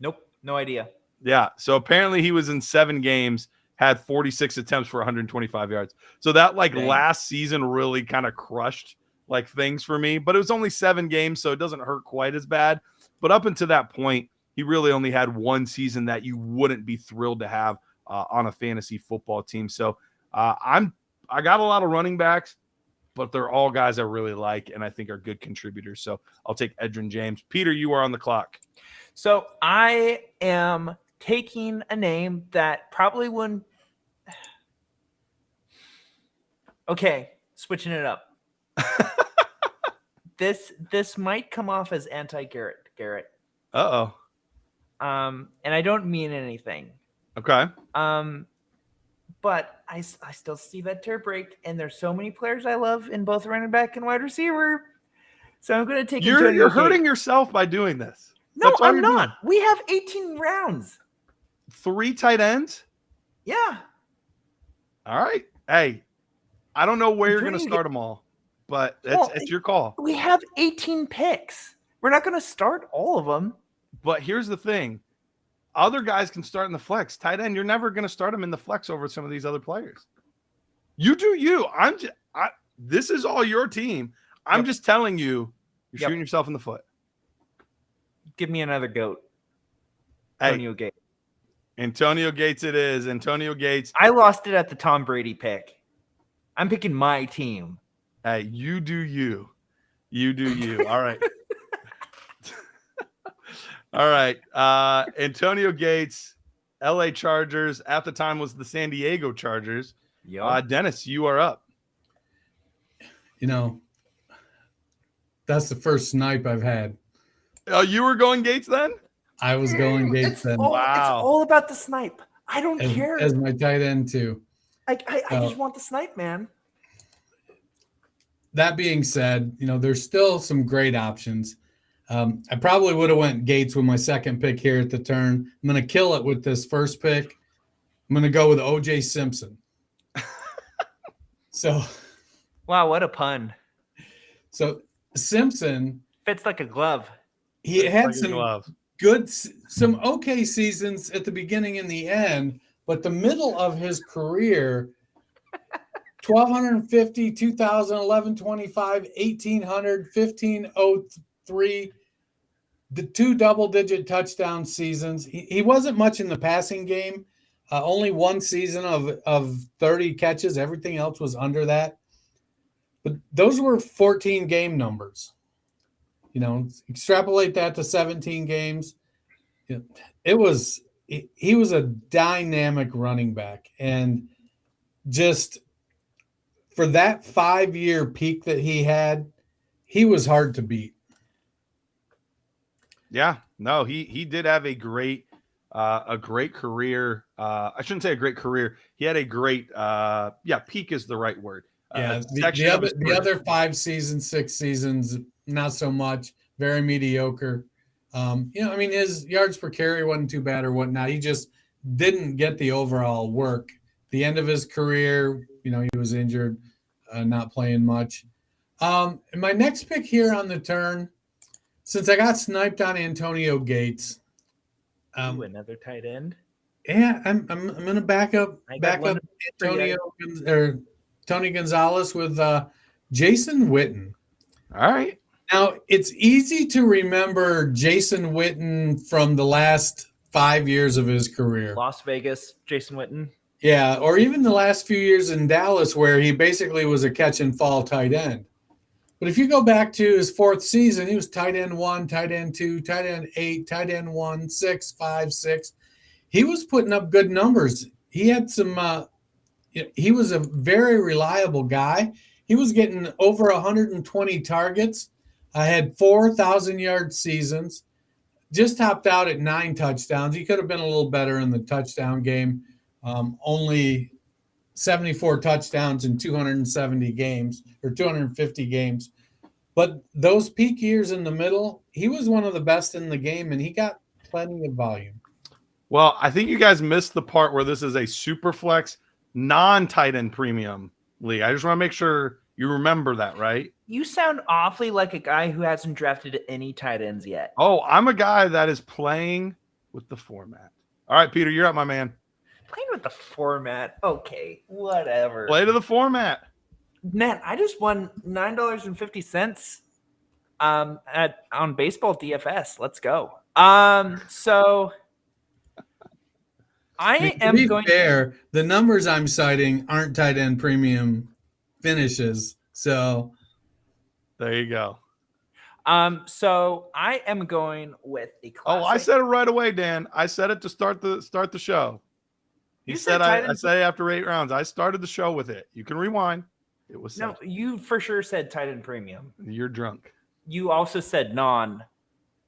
Nope. No idea. Yeah. So apparently he was in 7 games, had 46 attempts for 125 yards. So that last season really kind of crushed things for me, but it was only 7 games. So it doesn't hurt quite as bad. But up until that point, he really only had 1 season that you wouldn't be thrilled to have on a fantasy football team. So I got a lot of running backs, but they're all guys I really like and I think are good contributors. So I'll take Edgerrin James. Peter, you are on the clock. So I am taking a name that probably wouldn't. Okay, switching it up. This might come off as anti-Garrett. Uh-oh. And I don't mean anything. Okay. But I still see that tear break, and there's so many players I love in both running back and wide receiver. So I'm going to take You're hurting yourself by doing this. No, That's all I'm you're not. We have 18 rounds. 3 tight ends? Yeah. All right. Hey, I don't know where you're going to Antonio start them all, but it's your call. We have 18 picks. We're not going to start all of them. But here's the thing. Other guys can start in the flex. Tight end, you're never going to start them in the flex over some of these other players. You do you. This is all your team. I'm just telling you, you're shooting yourself in the foot. Give me another goat. Antonio Gates. Antonio Gates it is. Antonio Gates. I lost it at the Tom Brady pick. I'm picking my team. Hey, you do you. You do you. All right. All right. Antonio Gates, LA Chargers. At the time was the San Diego Chargers. Dennis, you are up. You know, that's the first snipe I've had. Oh, you were going Gates then? I was going Gates then. It's all about the snipe. I don't care. As my tight end too. I just want the snipe, man. That being said, you know, there's still some great options. I probably would have went Gates with my second pick here at the turn. I'm going to kill it with this first pick. I'm going to go with O.J. Simpson. Wow, what a pun. So Simpson fits like a glove. He had some okay seasons at the beginning and the end, but the middle of his career, 1,250, 2011, 25, 1,800, 1,503, the 2 double-digit touchdown seasons. He wasn't much in the passing game. Only one season of 30 catches. Everything else was under that. But those were 14 game numbers. You know, extrapolate that to 17 games. He was a dynamic running back. And just for that 5-year peak that he had, he was hard to beat. Yeah, no, he did have a great career. I shouldn't say a great career. He had a great, peak is the right word. Yeah, the other 5 seasons, 6 seasons, not so much. Very mediocre. His yards per carry wasn't too bad or whatnot. He just didn't get the overall work. The end of his career, he was injured, not playing much. And my next pick here on the turn, since I got sniped on Antonio Gates, another tight end. Yeah, I'm going to back up Antonio or Tony Gonzalez with Jason Witten. All right. Now, it's easy to remember Jason Witten from the last 5 years of his career. Las Vegas, Jason Witten. Yeah, or even the last few years in Dallas where he basically was a catch and fall tight end. But if you go back to his 4th season, he was tight end 1, tight end 2, tight end 8, tight end 1, 6, 5, 6. He was putting up good numbers. He had some he was a very reliable guy. He was getting over 120 targets. I had 4,000-yard seasons. Just topped out at 9 touchdowns. He could have been a little better in the touchdown game. Only 74 touchdowns in 270 games or 250 games. But those peak years in the middle, he was one of the best in the game, and he got plenty of volume. Well, I think you guys missed the part where this is a super flex, non-tight end premium league. I just want to make sure you remember that, right? You sound awfully like a guy who hasn't drafted any tight ends yet. Oh, I'm a guy that is playing with the format. All right, Peter, you're up, my man. Playing with the format. Okay, whatever. Play to the format. Man, I just won $9.50 on baseball DFS. Let's go. So I am going. Fair, the numbers I'm citing aren't tight end premium finishes. So there you go. So I am going with a classic. Oh, I said it right away, Dan. I said it to start the show. He said I said after 8 rounds. I started the show with it. You can rewind. It was no. You for sure said tight end premium. You're drunk. You also said non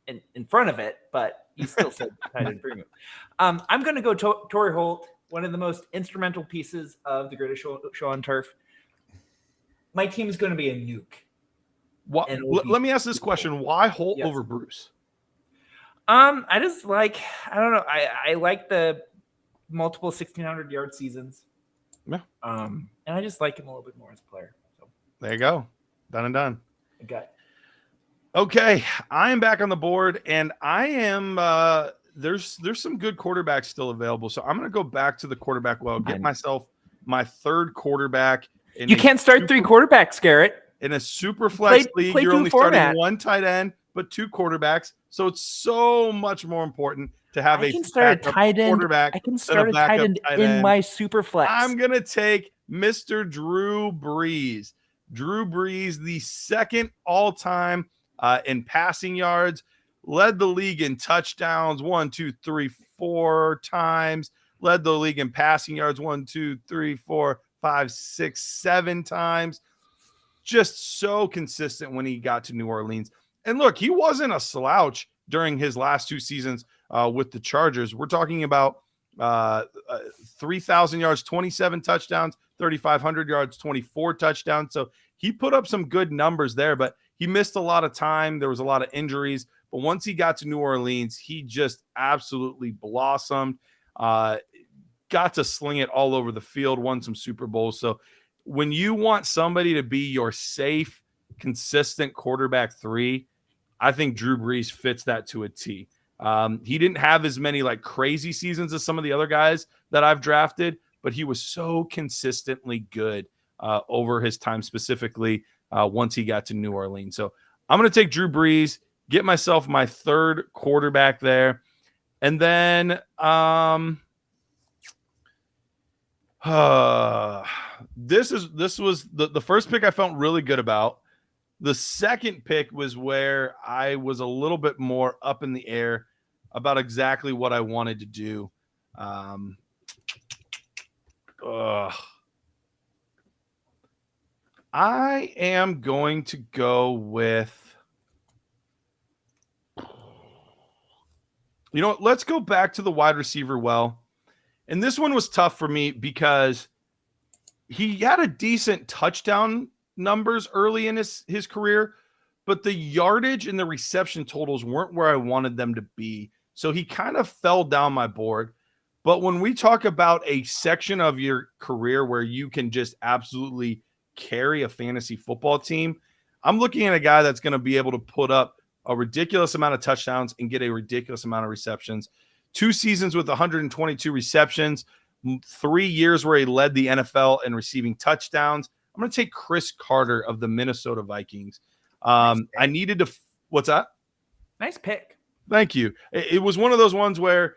in front of it, but you still said tight end premium. I'm going to go Torrey Holt, one of the most instrumental pieces of the greatest show on turf. My team is going to be a nuke. Let me ask this question: why Holt over Bruce? I just like, I don't know. I like the multiple 1,600-yard seasons. Yeah. And I just like him a little bit more as a player. So There you go. Done and done. okay. Okay, I am back on the board, and I am there's some good quarterbacks still available. So I'm going to go back to the quarterback well, get myself my third quarterback. You can't start three quarterbacks, Garrett. In a super flex league, you're only starting one tight end, but two quarterbacks. So it's so much more important to have a tight end quarterback. I can start a tight end in my super flex. I'm going to take Mr. Drew Brees. Drew Brees, the second all-time in passing yards, led the league in touchdowns 1, 2, 3, 4 times, led the league in passing yards 1, 2, 3, 4, 5, 6, 7 times. Just so consistent when he got to New Orleans. And look, he wasn't a slouch during his last two seasons with the Chargers. We're talking about 3,000 yards, 27 touchdowns, 3,500 yards, 24 touchdowns. So he put up some good numbers there, but he missed a lot of time. There was a lot of injuries. But once he got to New Orleans, he just absolutely blossomed. Got to sling it all over the field, won some Super Bowls. So when you want somebody to be your safe, consistent quarterback 3, I think Drew Brees fits that to a T. He didn't have as many like crazy seasons as some of the other guys that I've drafted, but he was so consistently good over his time, specifically once he got to New Orleans. So I'm going to take Drew Brees, get myself my third quarterback there. And then this was the first pick I felt really good about. The second pick was where I was a little bit more up in the air about exactly what I wanted to do. I am going to go with, you know what, let's go back to the wide receiver well. And this one was tough for me because he had a decent touchdown numbers early in his career, but the yardage and the reception totals weren't where I wanted them to be. So he kind of fell down my board. But when we talk about a section of your career where you can just absolutely carry a fantasy football team, I'm looking at a guy that's going to be able to put up a ridiculous amount of touchdowns and get a ridiculous amount of receptions. 2 seasons with 122 receptions, 3 years where he led the NFL in receiving touchdowns. I'm going to take Chris Carter of the Minnesota Vikings. I needed to – what's that? Nice pick. Thank you. It was one of those ones where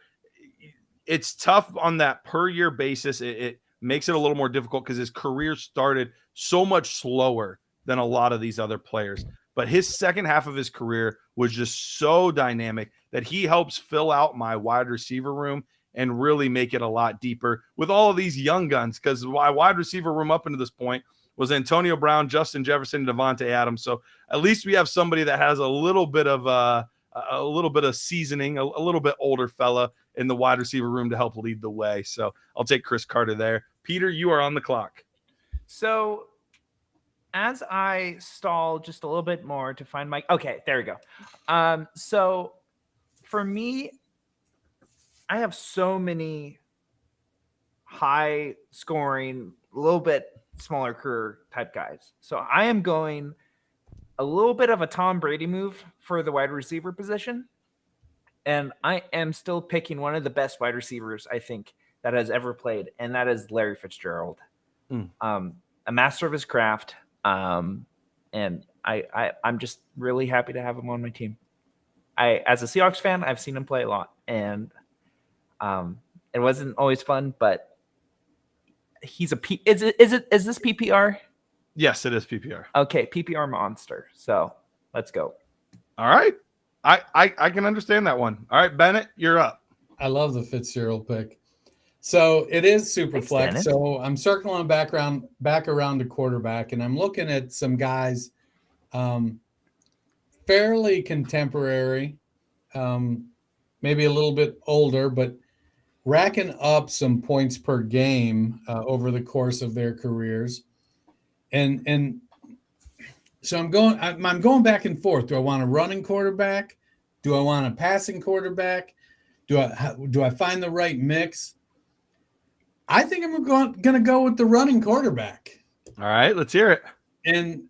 it's tough on that per-year basis. It makes it a little more difficult because his career started so much slower than a lot of these other players. But his second half of his career was just so dynamic that he helps fill out my wide receiver room and really make it a lot deeper with all of these young guns, because my wide receiver room up into this point was Antonio Brown, Justin Jefferson, Devontae Adams. So at least we have somebody that has a little bit of seasoning, a little bit older fella in the wide receiver room to help lead the way. So I'll take Chris Carter there. Peter, you are on the clock. So as I stall just a little bit more to find my, okay, there we go. So for me, I have so many high scoring, a little bit smaller career type guys. So I am going a little bit of a Tom Brady move for the wide receiver position. And I am still picking one of the best wide receivers, I think, that has ever played. And that is Larry Fitzgerald. A master of his craft. And I'm just really happy to have him on my team. As a Seahawks fan, I've seen him play a lot. And it wasn't always fun, but he's is this PPR? Yes, it is PPR. Okay, PPR monster. So let's go. All right. I can understand that one. All right, Bennett, you're up. I love the Fitzgerald pick. So it is super Thanks, flex. Bennett. So I'm circling back around to quarterback, and I'm looking at some guys fairly contemporary, maybe a little bit older, but racking up some points per game over the course of their careers. And so I'm going back and forth. Do I want a running quarterback Do I want a passing quarterback? Do I find the right mix? I think I'm going to go with the running quarterback. All right, let's hear it. And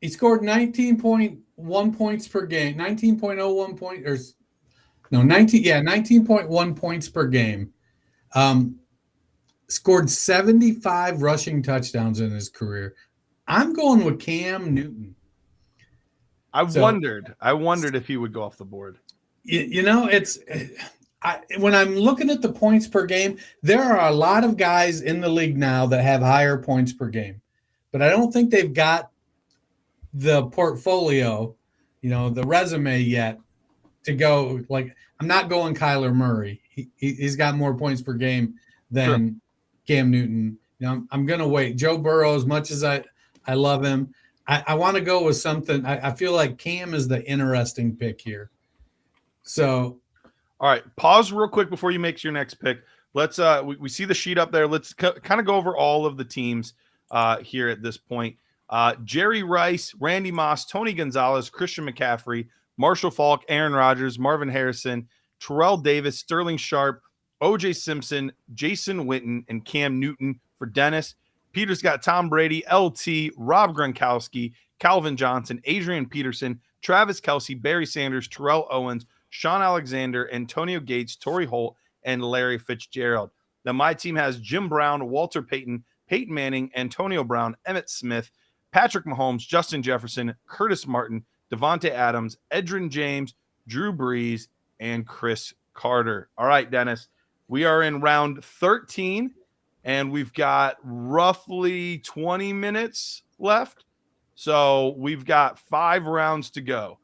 he scored 19.1 points per game, 19.01 point or no, 19.1 points per game. Scored 75 rushing touchdowns in his career. I'm going with Cam Newton. I wondered if he would go off the board. You know, when I'm looking at the points per game, there are a lot of guys in the league now that have higher points per game, but I don't think they've got the portfolio, the resume yet to go. Like, I'm not going Kyler Murray. He's got more points per game than Cam Newton. I'm going to wait. Joe Burrow, as much as I love him, I want to go with something. I feel like Cam is the interesting pick here. So, all right, pause real quick before you make your next pick. Let's we see the sheet up there. Let's kind of go over all of the teams here at this point. Jerry Rice, Randy Moss, Tony Gonzalez, Christian McCaffrey, Marshall Faulk, Aaron Rodgers, Marvin Harrison, Terrell Davis, Sterling Sharp, OJ Simpson, Jason Witten, and Cam Newton for Dennis. Peter's got Tom Brady, LT, Rob Gronkowski, Calvin Johnson, Adrian Peterson, Travis Kelce, Barry Sanders, Terrell Owens, Sean Alexander, Antonio Gates, Torrey Holt, and Larry Fitzgerald. Now, my team has Jim Brown, Walter Payton, Peyton Manning, Antonio Brown, Emmitt Smith, Patrick Mahomes, Justin Jefferson, Curtis Martin, Devontae Adams, Edgerrin James, Drew Brees, and Chris Carter. All right, Dennis, we are in round 13, and we've got roughly 20 minutes left. So we've got 5 rounds to go.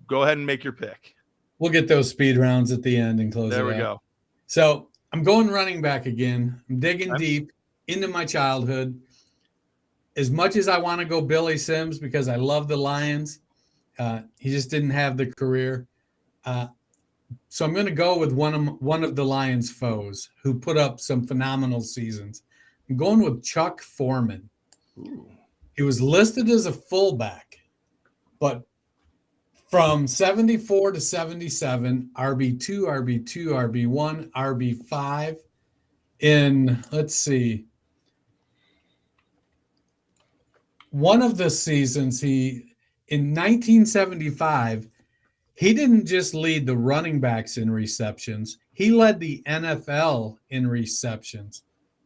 Go ahead and make your pick. We'll get those speed rounds at the end and close it out. There we go. So I'm going running back again. I'm digging deep into my childhood. As much as I want to go Billy Sims because I love the Lions, he just didn't have the career. So I'm going to go with one of the Lions' foes who put up some phenomenal seasons. I'm going with Chuck Foreman. Ooh. He was listed as a fullback, but from 74 to 77, RB2, RB2, RB1, RB5. Let's see, one of the seasons in 1975, he didn't just lead the running backs in receptions. He led the NFL in receptions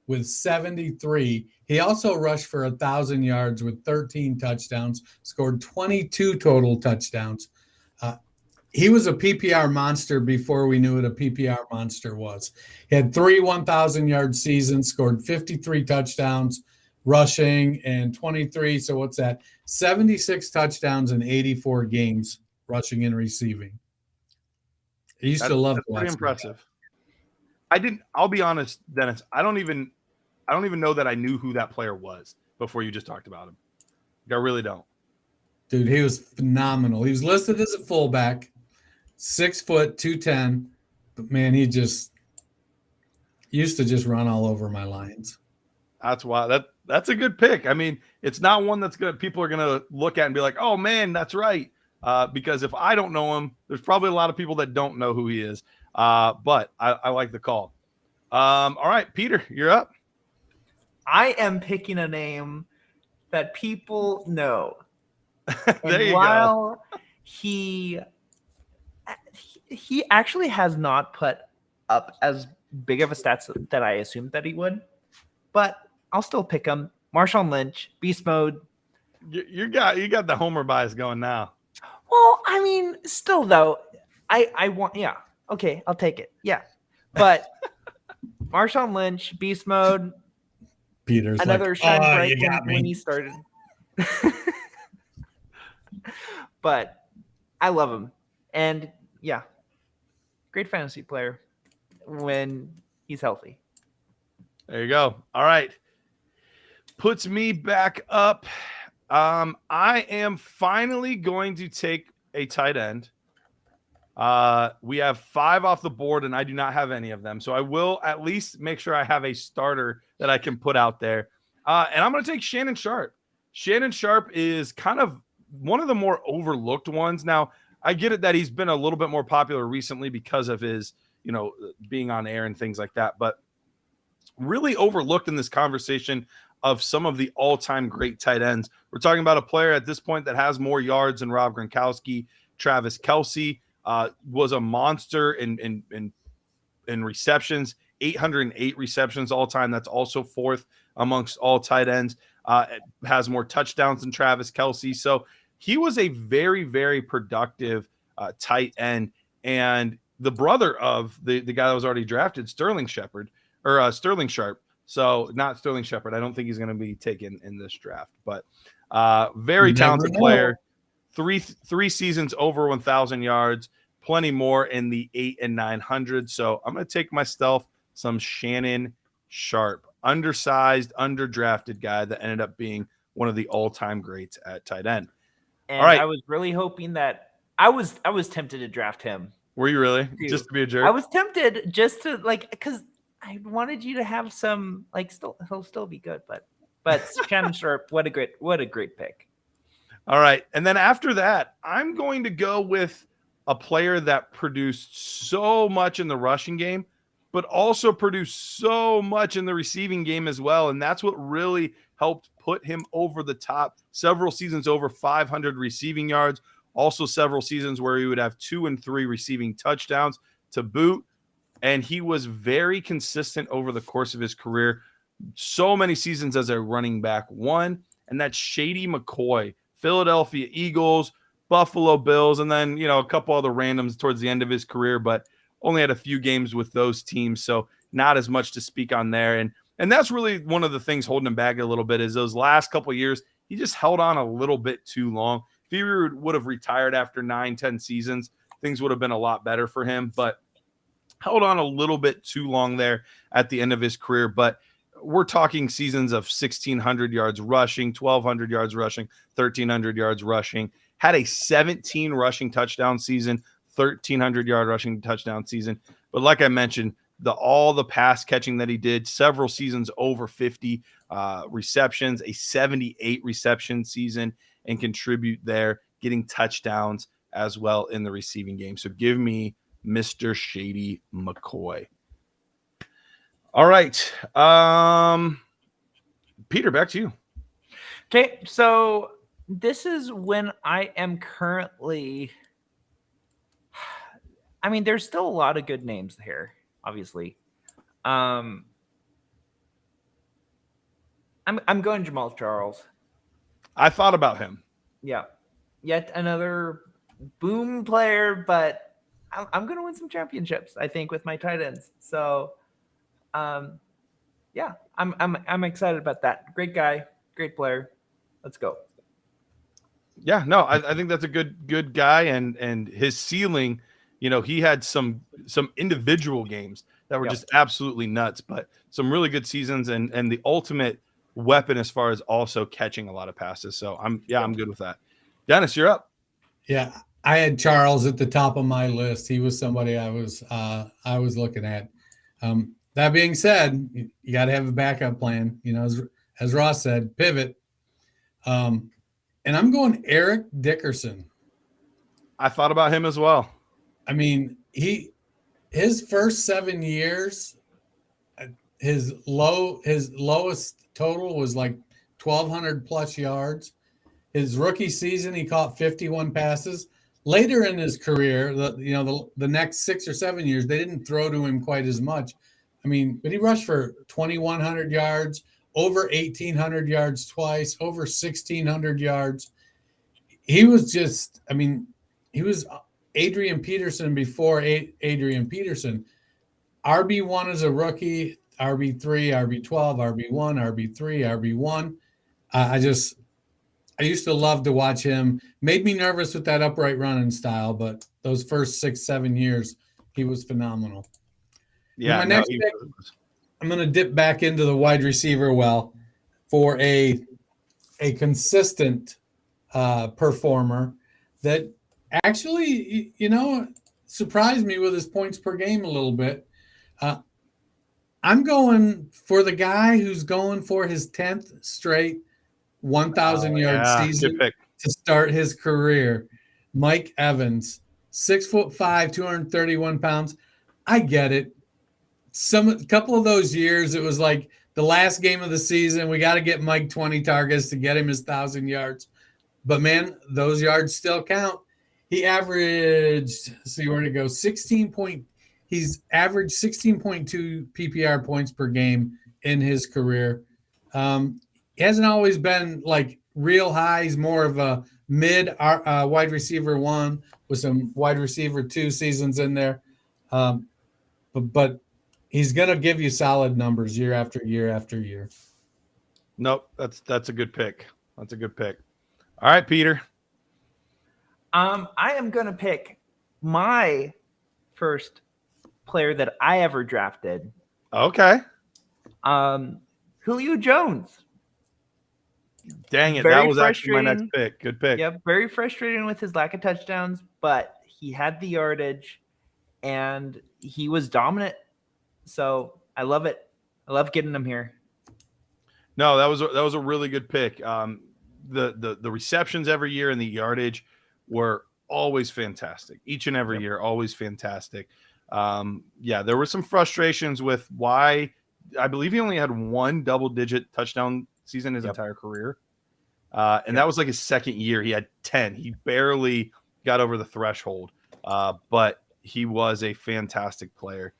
with 73. He also rushed for 1,000 yards with 13 touchdowns, scored 22 total touchdowns. He was a PPR monster before we knew what a PPR monster was. He had 3 1,000-yard seasons, scored 53 touchdowns rushing and 23. So what's that? 76 touchdowns in 84 games rushing and receiving. I used to love that. Pretty impressive. I'll be honest, Dennis. I don't even know that I knew who that player was before you just talked about him. I really don't. Dude, he was phenomenal. He was listed as a fullback, 6 foot, 210. But man, he used to just run all over my Lions. That's why that's a good pick. I mean, it's not one that's good. People are gonna look at and be like, "Oh man, that's right." Because if I don't know him, there's probably a lot of people that don't know who he is. But I like the call. All right, Peter, you're up. I am picking a name that people know. There you go. He actually has not put up as big of a stats that I assumed that he would, but I'll still pick him. Marshawn Lynch, beast mode. You got the homer bias going now. Well, I mean, still though, I want, yeah, okay, I'll take it, yeah, but Marshawn Lynch, beast mode. Peter's another like, shine oh, bright when he started. But I love him, and yeah, great fantasy player when he's healthy. There you go. All right, puts me back up. I am finally going to take a tight end. We have 5 off the board, and I do not have any of them. So I will at least make sure I have a starter that I can put out there. And I'm going to take Shannon Sharp. Shannon Sharp is kind of one of the more overlooked ones. Now, I get it that he's been a little bit more popular recently because of his, being on air and things like that. But really overlooked in this conversation of some of the all-time great tight ends. We're talking about a player at this point that has more yards than Rob Gronkowski. Travis Kelce was a monster in receptions, 808 receptions all time. That's also fourth amongst all tight ends. Has more touchdowns than Travis Kelce. So he was a very, very productive tight end. And the brother of the guy that was already drafted, Sterling Sharp. So not Sterling Shepard. I don't think he's going to be taken in this draft, but very talented player. Three seasons over 1,000 yards, plenty more in the 800 and 900. So I'm going to take myself some Shannon Sharp, undersized, underdrafted guy that ended up being one of the all-time greats at tight end. And all right. I was really hoping that I was tempted to draft him. Were you really? Just to be a jerk? I was tempted just to because I wanted you to have some he'll still be good, but Shannon Sharp, what a great pick. All right. And then after that, I'm going to go with a player that produced so much in the rushing game, but also produced so much in the receiving game as well. And that's what really helped put him over the top. Several seasons over 500 receiving yards, also several seasons where he would have 2 and 3 receiving touchdowns to boot. And he was very consistent over the course of his career. So many seasons as a running back one, and that's Shady McCoy, Philadelphia Eagles, Buffalo Bills, and then, a couple other randoms towards the end of his career, but only had a few games with those teams. So not as much to speak on there. And that's really one of the things holding him back a little bit is those last couple of years, he just held on a little bit too long. If he would have retired after 9-10 seasons, things would have been a lot better for him, but held on a little bit too long there at the end of his career. But we're talking seasons of 1,600 yards rushing, 1,200 yards rushing, 1,300 yards rushing, had a 17 rushing touchdown season, 1,300-yard rushing touchdown season. But like I mentioned, all the pass catching that he did, several seasons over 50 receptions, a 78 reception season, and contribute there, getting touchdowns as well in the receiving game. So give me Mr. Shady McCoy. All right. Peter, back to you. Okay, so this is when I am currently there's still a lot of good names here, obviously. I'm going Jamal Charles. I thought about him. Yeah. Yet another boom player, but I'm going to win some championships, I think, with my tight ends. So, yeah, I'm excited about that. Great guy, great player. Let's go. Yeah, no, I think that's a good guy, and his ceiling, he had some individual games that were just absolutely nuts, but some really good seasons and the ultimate weapon as far as also catching a lot of passes. So I'm good with that. Dennis, you're up. Yeah, I had Charles at the top of my list. He was somebody I was looking at. That being said, you got to have a backup plan. As Ross said, pivot. And I'm going Eric Dickerson. I thought about him as well. His first 7 years, his lowest total was like 1,200 plus yards. His rookie season, he caught 51 passes. Later in his career, the next 6 or 7 years, they didn't throw to him quite as much. But he rushed for 2,100 yards, over 1,800 yards twice, over 1,600 yards. He was just, he was Adrian Peterson before Adrian Peterson. RB1 as a rookie, RB3, RB12, RB1, RB3, RB1. I used to love to watch him. Made me nervous with that upright running style, but those first 6-7 years, he was phenomenal. Yeah. My next pick, I'm going to dip back into the wide receiver well for a consistent performer that actually, surprised me with his points per game a little bit. I'm going for the guy who's going for his 10th straight 1,000-yard season to start his career. Mike Evans, 6'5", 231 pounds. I get it. A couple of those years, it was like the last game of the season. We got to get Mike 20 targets to get him his 1,000 yards. But man, those yards still count. He averaged, see where to go, he's averaged 16.2 PPR points per game in his career. He hasn't always been like real high. He's more of a mid wide receiver 1 with some wide receiver 2 seasons in there. But he's going to give you solid numbers year after year after year. Nope, that's a good pick. That's a good pick. All right, Peter. I am going to pick my first player that I ever drafted. Okay. Julio Jones. Dang it, that was actually my next pick. Good pick. Yeah, very frustrating with his lack of touchdowns, but he had the yardage and he was dominant. So I love it. I love getting him here. No, that was a really good pick. The receptions every year and the yardage were always fantastic. Each and every year, always fantastic. There were some frustrations with why I believe he only had one double-digit touchdown season his entire career. And that was like his second year. He had 10. He barely got over the threshold. But he was a fantastic player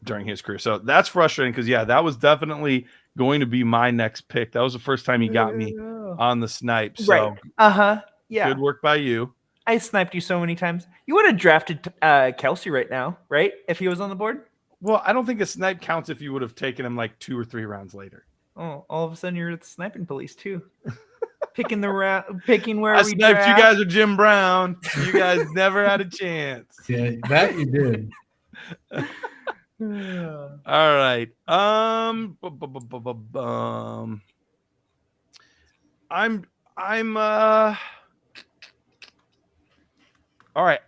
during his career. So that's frustrating because, that was definitely going to be my next pick. That was the first time he got me on the snipe. So, right. Uh-huh. Yeah. Good work by you. I sniped you so many times. You would have drafted Kelsey right now, right? If he was on the board? Well, I don't think a snipe counts if you would have taken him like 2 or 3 rounds later. Oh, all of a sudden you're at the sniping police too. Picking where I we sniped draft. you guys with Jim Brown. You guys never had a chance. Yeah, that you did. All right. All right,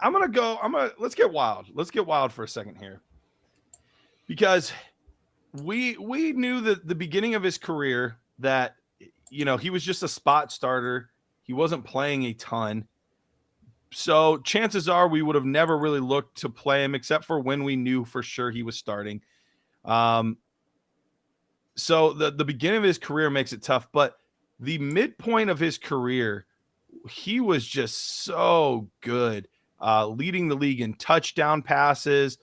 let's get wild. Let's get wild for a second here. Because we knew that the beginning of his career that, he was just a spot starter. He wasn't playing a ton. So chances are we would have never really looked to play him except for when we knew for sure he was starting. So the beginning of his career makes it tough, but the midpoint of his career, he was just so good, leading the league in touchdown passes,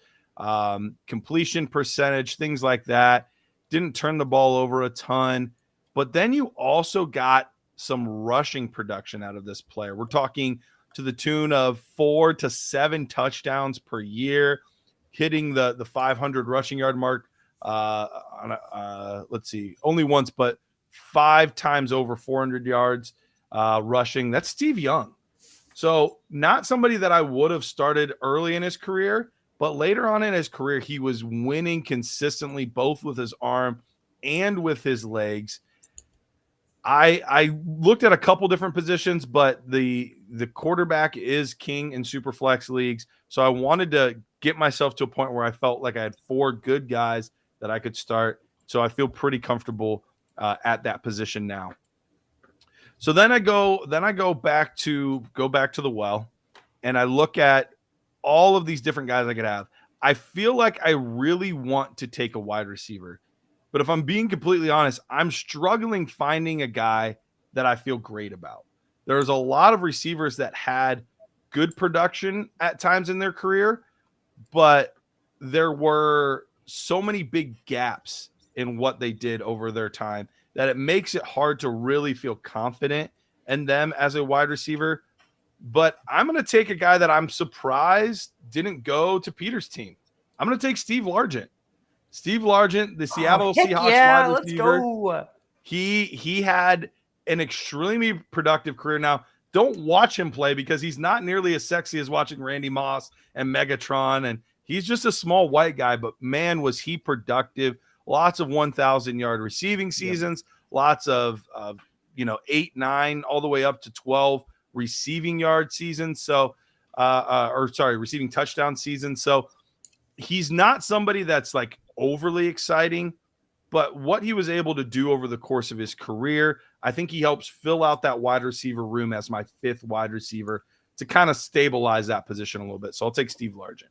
completion percentage, things like that. Didn't turn the ball over a ton, but then you also got some rushing production out of this player. We're talking to the tune of 4 to 7 touchdowns per year, hitting the 500 rushing yard mark. Let's see, only once, but 5 times over 400 yards rushing. That's Steve Young. So not somebody that I would have started early in his career, but later on in his career, he was winning consistently, both with his arm and with his legs. I looked at a couple different positions, but the quarterback is king in Superflex leagues. So I wanted to get myself to a point where I felt like I had 4 good guys that I could start. So I feel pretty comfortable at that position now. So then I go back to the well, and I look at all of these different guys I could have. I feel like I really want to take a wide receiver. But if I'm being completely honest, I'm struggling finding a guy that I feel great about. There's a lot of receivers that had good production at times in their career, but there were so many big gaps in what they did over their time that it makes it hard to really feel confident in them as a wide receiver. But I'm going to take a guy that I'm surprised didn't go to Peter's team. I'm going to take Steve Largent. Steve Largent, the Seattle Seahawks wide receiver. Let's go. He had an extremely productive career. Now, don't watch him play because he's not nearly as sexy as watching Randy Moss and Megatron, and he's just a small white guy, but man, was he productive. Lots of 1,000-yard receiving seasons, lots of 8, 9, all the way up to 12 receiving yard seasons. So, receiving touchdown seasons. So he's not somebody that's like overly exciting, but what he was able to do over the course of his career, I think he helps fill out that wide receiver room as my 5th wide receiver to kind of stabilize that position a little bit. So I'll take Steve Largent.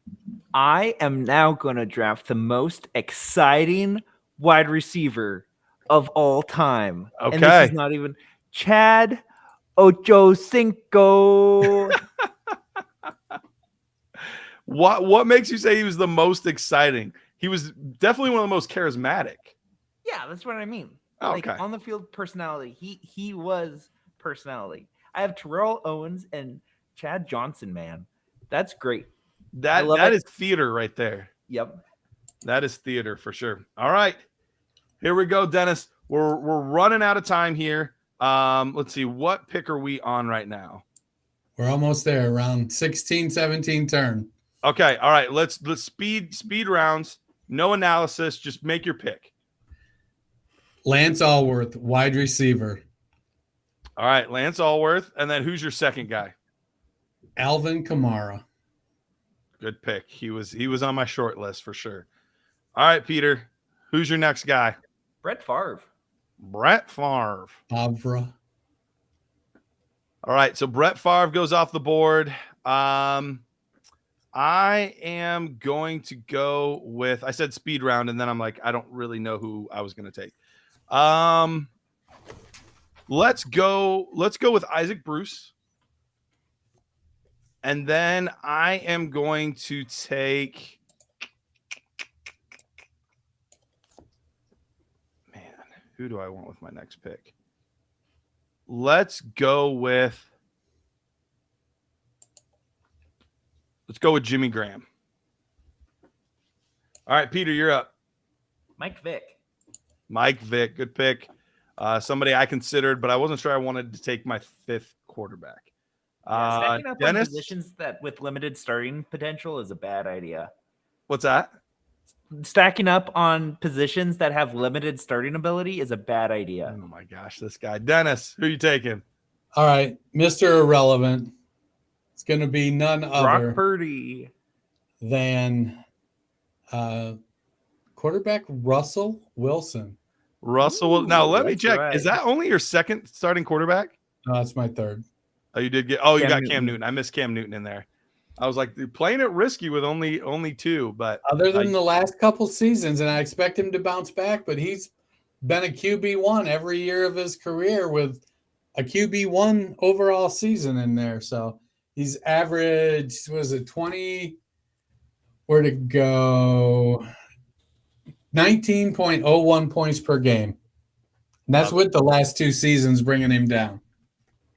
I am now going to draft the most exciting wide receiver of all time. Okay. And this is not even Chad Ochocinco. What makes you say he was the most exciting? He was definitely one of the most charismatic. Yeah, that's what I mean. Oh, like okay. on the field personality. He was personality. I have Terrell Owens and Chad Johnson, man. That's great. That is theater right there. Yep. That is theater for sure. All right. Here we go, Dennis. We're running out of time here. Let's see. What pick are we on right now? We're almost there, around 16, 17 turn. Okay. All right. Let's speed rounds. No analysis. Just make your pick. Lance Allworth, wide receiver. All right. Lance Allworth. And then who's your second guy? Alvin Kamara. Good pick. He was on my short list for sure. All right, Peter. Who's your next guy? Brett Favre. Brett Favre. Favre. All right, so Brett Favre goes off the board. I am going to go with, I said speed round, and then I'm like, I don't really know who I was going to take. Let's go with Isaac Bruce. And then I am going to take, man, who do I want with my next pick? Let's go with Jimmy Graham. All right, Peter, you're up. Mike Vick. Mike Vick, good pick. Somebody I considered, but I wasn't sure I wanted to take my 5th quarterback. Stacking up Dennis? on positions that with limited starting potential is a bad idea. What's that? Stacking up on positions that have limited starting ability is a bad idea. Oh my gosh, this guy. Dennis, who are you taking? All right, Mr. Irrelevant. It's going to be none other Brock Purdy than quarterback Russell Wilson. Russell. Now, let me that's check. right. Is that only your 2nd starting quarterback? No, that's my 3rd. Oh, you did get. Oh, you Cam got Newton. Cam Newton. I missed Cam Newton in there. I was like playing it risky with only 2, but Other than the last couple seasons, and I expect him to bounce back, but he's been a QB1 every year of his career with a QB1 overall season in there. So he's averaged, was it 20? Where'd it go? 19.01 points per game. And that's with the last 2 seasons bringing him down.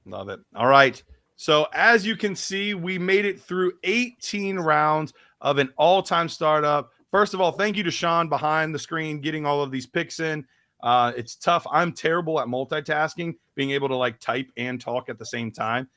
Love it. All right. So as you can see, we made it through 18 rounds of an all-time startup. First of all, thank you to Sean behind the screen getting all of these picks in. It's tough. I'm terrible at multitasking, being able to like type and talk at the same time.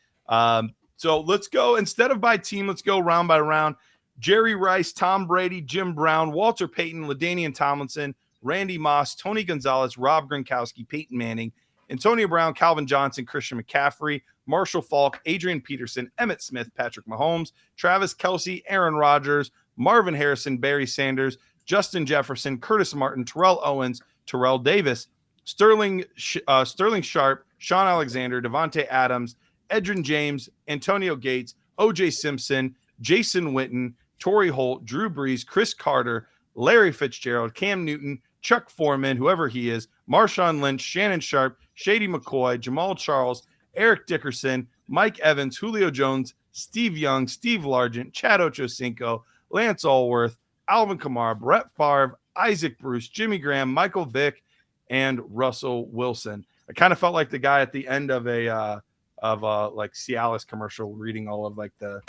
So let's go, instead of by team, let's go round by round. Jerry Rice, Tom Brady, Jim Brown, Walter Payton, LaDainian Tomlinson, Randy Moss, Tony Gonzalez, Rob Gronkowski, Peyton Manning, Antonio Brown, Calvin Johnson, Christian McCaffrey, Marshall Faulk, Adrian Peterson, Emmitt Smith, Patrick Mahomes, Travis Kelce, Aaron Rodgers, Marvin Harrison, Barry Sanders, Justin Jefferson, Curtis Martin, Terrell Owens, Terrell Davis, Sterling Sharp, Sean Alexander, Devontae Adams, Edgerrin James, Antonio Gates, O.J. Simpson, Jason Witten, Torrey Holt, Drew Brees, Chris Carter, Larry Fitzgerald, Cam Newton, Chuck Foreman, whoever he is, Marshawn Lynch, Shannon Sharp, Shady McCoy, Jamal Charles, Eric Dickerson, Mike Evans, Julio Jones, Steve Young, Steve Largent, Chad Ochocinco, Lance Allworth, Alvin Kamara, Brett Favre, Isaac Bruce, Jimmy Graham, Michael Vick, and Russell Wilson. I kind of felt like the guy at the end of a like Cialis commercial reading all of like the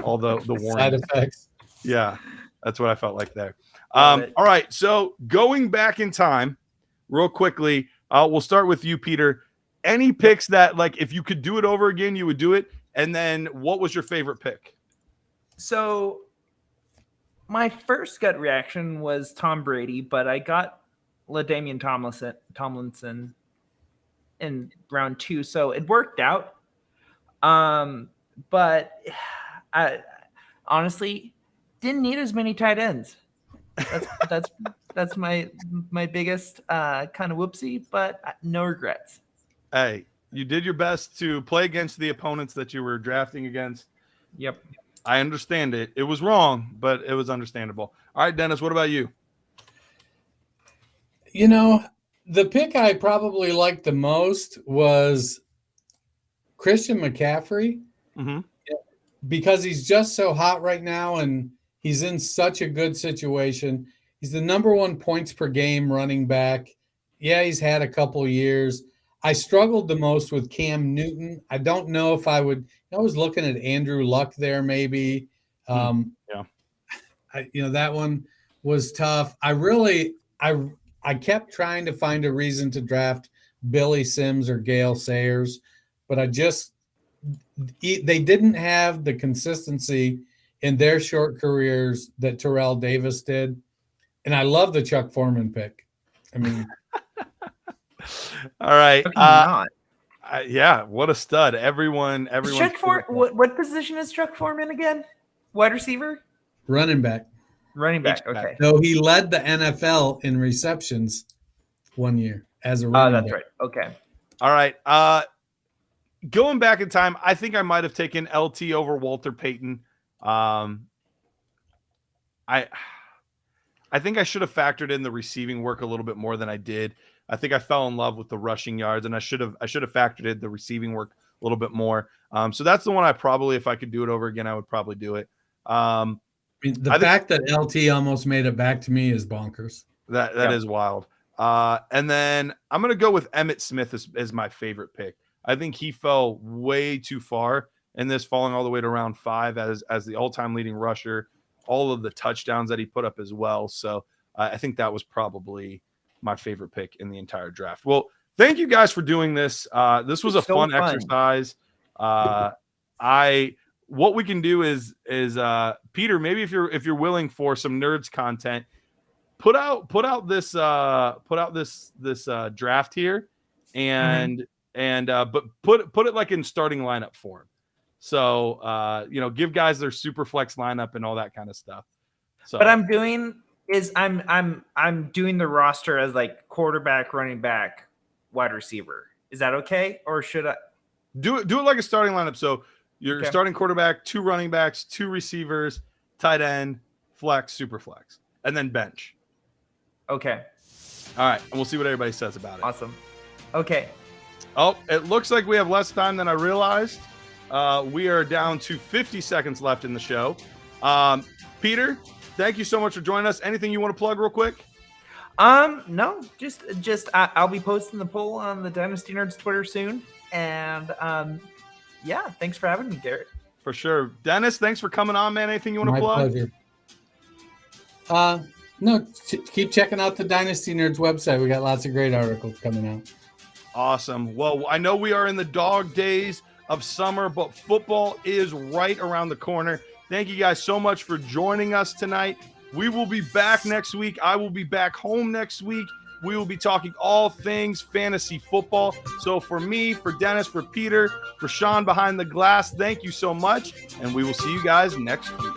all the warnings. Side effects. Yeah, that's what I felt like there. All right, so going back in time real quickly, we'll start with you, Peter. Any picks that, like, if you could do it over again, you would do it? And then what was your favorite pick? So my first gut reaction was Tom Brady, but I got LaDainian Tomlinson in round 2, so it worked out. But I honestly didn't need as many tight ends. That's That's my biggest kind of whoopsie, but no regrets. Hey, you did your best to play against the opponents that you were drafting against. Yep. I understand it. It was wrong, but it was understandable. All right, Dennis, what about you? You know, the pick I probably liked the most was Christian McCaffrey because he's just so hot right now and he's in such a good situation. He's the number 1 points per game running back. Yeah, he's had a couple years. I struggled the most with Cam Newton. I don't know if I would. I was looking at Andrew Luck there, maybe. Yeah. That one was tough. I kept trying to find a reason to draft Billy Sims or Gale Sayers, but they didn't have the consistency in their short careers that Terrell Davis did. And I love the Chuck Foreman pick. I mean, all right. Yeah, what a stud. Everyone. What position is Chuck Foreman again? Wide receiver? Running back. Running back. Okay. So he led the NFL in receptions one year as a running back. That's right. Okay. All right. Going back in time, I think I might have taken LT over Walter Payton. I think I should have factored in the receiving work a little bit more than I did. I think I fell in love with the rushing yards, and I should have factored in the receiving work a little bit more. So that's the one I probably, if I could do it over again, I would probably do it. The fact that LT almost made it back to me is bonkers. That is wild. And then I'm going to go with Emmitt Smith as my favorite pick. I think he fell way too far in this, falling all the way to round 5 as the all-time leading rusher, all of the touchdowns that he put up as well. So I think that was probably my favorite pick in the entire draft. Well, thank you guys for doing this. This was a fun exercise. What we can do is Peter, maybe if you're willing for some nerds content, put out this draft here, and but put it like in starting lineup form. So give guys their super flex lineup and all that kind of stuff. So what I'm doing is I'm doing the roster as like quarterback, running back, wide receiver. Is that okay, or should I do it like a starting lineup? So you're starting quarterback, 2 running backs, 2 receivers, tight end, flex, super flex, and then bench. Okay. All right, and we'll see what everybody says about it. Awesome. Okay. Oh, it looks like we have less time than I realized. We are down to 50 seconds left in the show. Peter, thank you so much for joining us. Anything you want to plug real quick? No, just I'll be posting the poll on the Dynasty Nerds Twitter soon, and yeah, thanks for having me, Garrett. For sure. Dennis, thanks for coming on, man. Anything you want to plug? My pleasure. No, keep checking out the Dynasty Nerds website. We got lots of great articles coming out. Awesome. Well, I know we are in the dog days of summer, but football is right around the corner. Thank you guys so much for joining us tonight. We will be back next week. I will be back home next week. We will be talking all things fantasy football. So for me, for Dennis, for Peter, for Sean behind the glass, thank you so much. And we will see you guys next week.